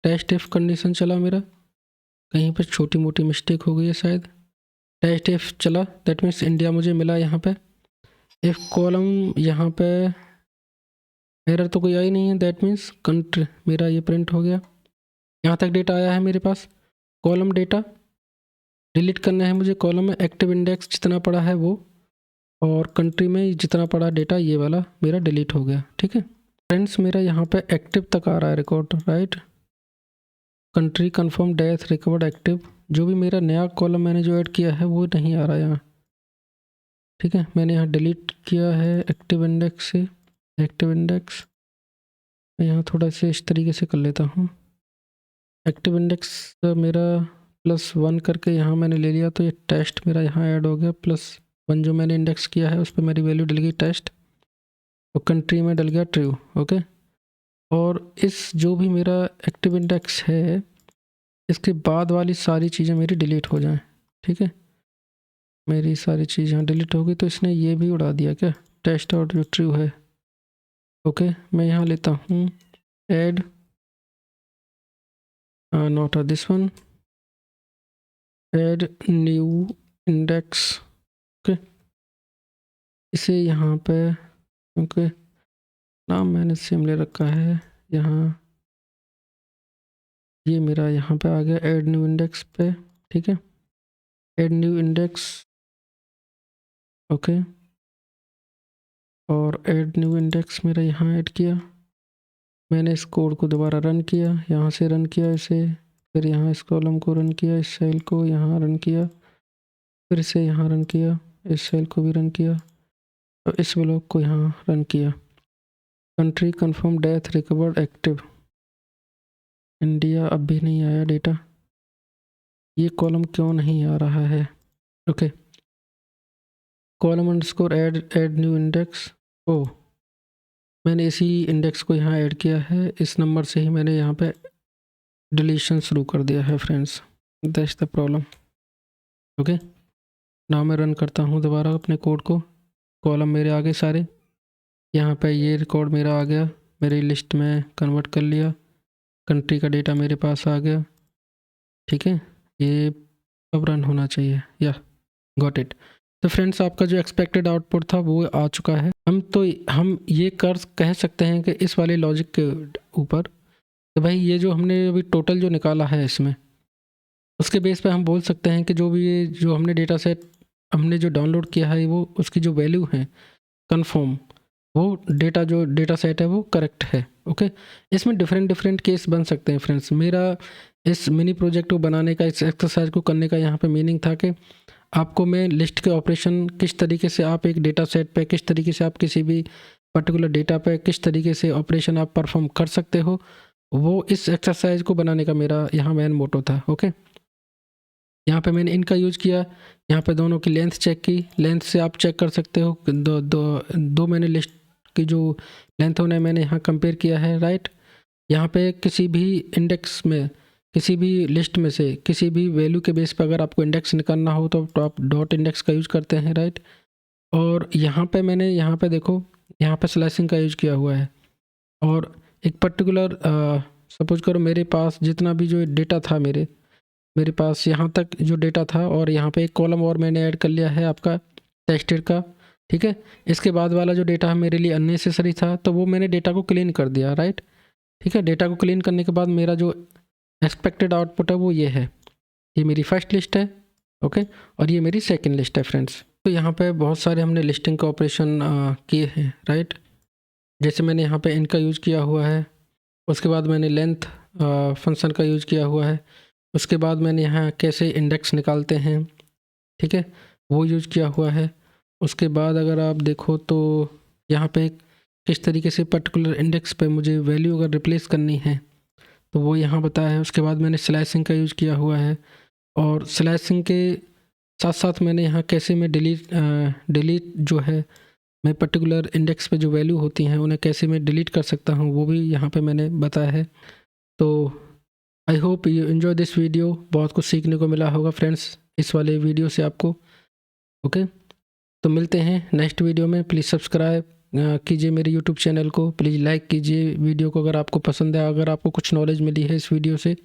टेस्ट इफ कंडीशन चला मेरा, कहीं पर छोटी मोटी मिस्टेक हो गई है शायद। टेस्ट इफ चला, दैट मीन्स इंडिया मुझे मिला यहाँ पे। इफ कॉलम यहाँ पे एरर तो कोई आई नहीं है, दैट मीन्स कंट्री मेरा ये प्रिंट हो गया। यहाँ तक डेटा आया है मेरे पास। कॉलम डेटा डिलीट करना है मुझे, कॉलम में एक्टिव इंडेक्स जितना पड़ा है वो, और कंट्री में जितना पड़ा डेटा ये वाला मेरा डिलीट हो गया। ठीक है फ्रेंड्स, मेरा यहाँ पे एक्टिव तक आ रहा है record, right. Country confirm death recovered active, जो भी मेरा नया कॉलम मैंने जो ऐड किया है वो नहीं आ रहा है यहाँ। ठीक है, मैंने यहाँ डिलीट किया है एक्टिव इंडेक्स से। एक्टिव इंडेक्स मैं यहाँ थोड़ा से इस तरीके से कर लेता हूँ। एक्टिव इंडेक्स मेरा +1 करके यहाँ मैंने ले लिया, तो ये टेस्ट मेरा यहाँ ऐड हो गया। +1 जो मैंने इंडेक्स किया है उस पर मेरी वैल्यू डल गई टेस्ट, और कंट्री में डल गया ट्रू। ओके, और इस जो भी मेरा एक्टिव इंडेक्स है इसके बाद वाली सारी चीज़ें मेरी डिलीट हो जाएं। ठीक है, मेरी सारी चीज़ यहाँ डिलीट हो गई, तो इसने ये भी उड़ा दिया क्या, टेस्ट और जो ट्रू है। ओके, मैं यहाँ लेता हूँ add not this one, add new index. Okay, इसे यहाँ पे, क्योंकि नाम मैंने सेम ले रखा है, यहाँ ये मेरा यहाँ पे आ गया ऐड न्यू इंडेक्स पे, ठीक है, ऐड न्यू इंडेक्स, ओके, और ऐड न्यू इंडेक्स मेरा यहाँ ऐड किया। मैंने इस कोड को दोबारा रन किया, यहाँ से रन किया इसे, फिर यहाँ इस कॉलम को रन किया, इस सेल को यहाँ रन किया, फिर से यहाँ रन किया, इस सेल को भी रन किया, और इस ब्लॉक को यहाँ रन किया। Country confirm death recovered active, India अब भी नहीं आया डेटा। ये कॉलम क्यों नहीं आ रहा है? Okay, column underscore add new index, ओ मैंने इसी इंडेक्स को यहाँ ऐड किया है, इस नंबर से ही मैंने यहाँ पे डिलीशन शुरू कर दिया है friends, that's the problem. Okay, now मैं रन करता हूँ दोबारा अपने कोड को, कॉलम मेरे आगे सारे, यहाँ पे ये रिकॉर्ड मेरा आ गया, मेरी लिस्ट में कन्वर्ट कर लिया, कंट्री का डेटा मेरे पास आ गया, ठीक है, ये अब रन होना चाहिए, या गॉट इट। तो फ्रेंड्स आपका जो एक्सपेक्टेड आउटपुट था वो आ चुका है। हम ये कह सकते हैं कि इस वाले लॉजिक के ऊपर तो भाई ये जो हमने अभी टोटल जो निकाला है इसमें, उसके बेस पे हम बोल सकते हैं कि जो हमने डेटा सेट हमने जो डाउनलोड किया है वो उसकी जो वैल्यू है कन्फर्म, वो डेटा सेट है वो करेक्ट है। ओके, इसमें डिफरेंट केस बन सकते हैं फ्रेंड्स। मेरा इस मिनी प्रोजेक्ट को बनाने का, इस एक्सरसाइज को करने का यहाँ पे मीनिंग था कि आपको मैं लिस्ट के ऑपरेशन किस तरीके से आप एक डेटा सेट पे, किस तरीके से आप किसी भी पर्टिकुलर डेटा पे किस तरीके से ऑपरेशन आप परफॉर्म कर सकते हो, वो इस एक्सरसाइज को बनाने का मेरा यहाँ मेन मोटो था। ओके, यहाँ पे मैंने इनका यूज़ किया, यहाँ पे दोनों की लेंथ चेक की, लेंथ से आप चेक कर सकते हो, दो मैंने लिस्ट की जो लेंथ होने मैंने यहाँ कंपेयर किया है, राइट। यहाँ पे किसी भी इंडेक्स में, किसी भी लिस्ट में से किसी भी वैल्यू के बेस पर अगर आपको इंडेक्स निकालना हो तो आप डॉट इंडेक्स का यूज़ करते हैं, राइट। और यहाँ पे मैंने यहाँ पे देखो, यहाँ पे स्लाइसिंग का यूज़ किया हुआ है, और एक पर्टिकुलर सपोज करो मेरे पास जितना भी जो डेटा था मेरे पास यहाँ तक जो डेटा था, और यहाँ पे एक कॉलम और मैंने ऐड कर लिया है आपका टेक्सटेड का, ठीक है। इसके बाद वाला जो डेटा मेरे लिए अननेसेसरी था तो वो मैंने डेटा को क्लीन कर दिया, राइट, ठीक है। डेटा को क्लीन करने के बाद मेरा जो एक्सपेक्टेड आउटपुट है वो ये है, ये मेरी फर्स्ट लिस्ट है, ओके, और ये मेरी सेकंड लिस्ट है फ्रेंड्स। तो यहाँ पे बहुत सारे हमने लिस्टिंग का ऑपरेशन किए हैं, राइट। जैसे मैंने यहाँ पे इनका यूज़ किया हुआ है, उसके बाद मैंने लेंथ फंक्शन का यूज़ किया हुआ है, उसके बाद मैंने यहाँ कैसे इंडेक्स निकालते हैं, ठीक है, वो यूज़ किया हुआ है। उसके बाद अगर आप देखो तो यहाँ पे किस तरीके से पर्टिकुलर इंडेक्स पे मुझे वैल्यू अगर रिप्लेस करनी है तो वो यहाँ बताया है। उसके बाद मैंने स्लाइसिंग का यूज़ किया हुआ है, और स्लाइसिंग के साथ साथ मैंने यहाँ कैसे मैं डिलीट जो है, मैं पर्टिकुलर इंडेक्स पे जो वैल्यू होती हैं उन्हें कैसे मैं डिलीट कर सकता हूँ वो भी यहाँ पे मैंने बताया है। तो I hope you enjoy this video, बहुत कुछ सीखने को मिला होगा फ्रेंड्स इस वाले वीडियो से आपको। ओके, तो मिलते हैं नेक्स्ट वीडियो में। प्लीज़ सब्सक्राइब कीजिए मेरे यूट्यूब चैनल को, प्लीज़ लाइक कीजिए वीडियो को अगर आपको पसंद है, अगर आपको कुछ नॉलेज मिली है इस वीडियो से।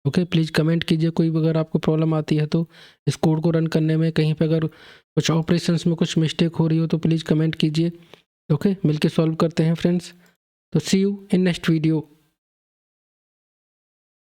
ओके, प्लीज़ कमेंट कीजिए, कोई भी अगर आपको प्रॉब्लम आती है तो इस कोड को रन करने में, कहीं पे अगर कुछ ऑपरेशंस में कुछ मिस्टेक हो रही हो तो प्लीज़ कमेंट कीजिए। ओके, मिलके सॉल्व करते हैं फ्रेंड्स। तो सी यू इन नेक्स्ट वीडियो।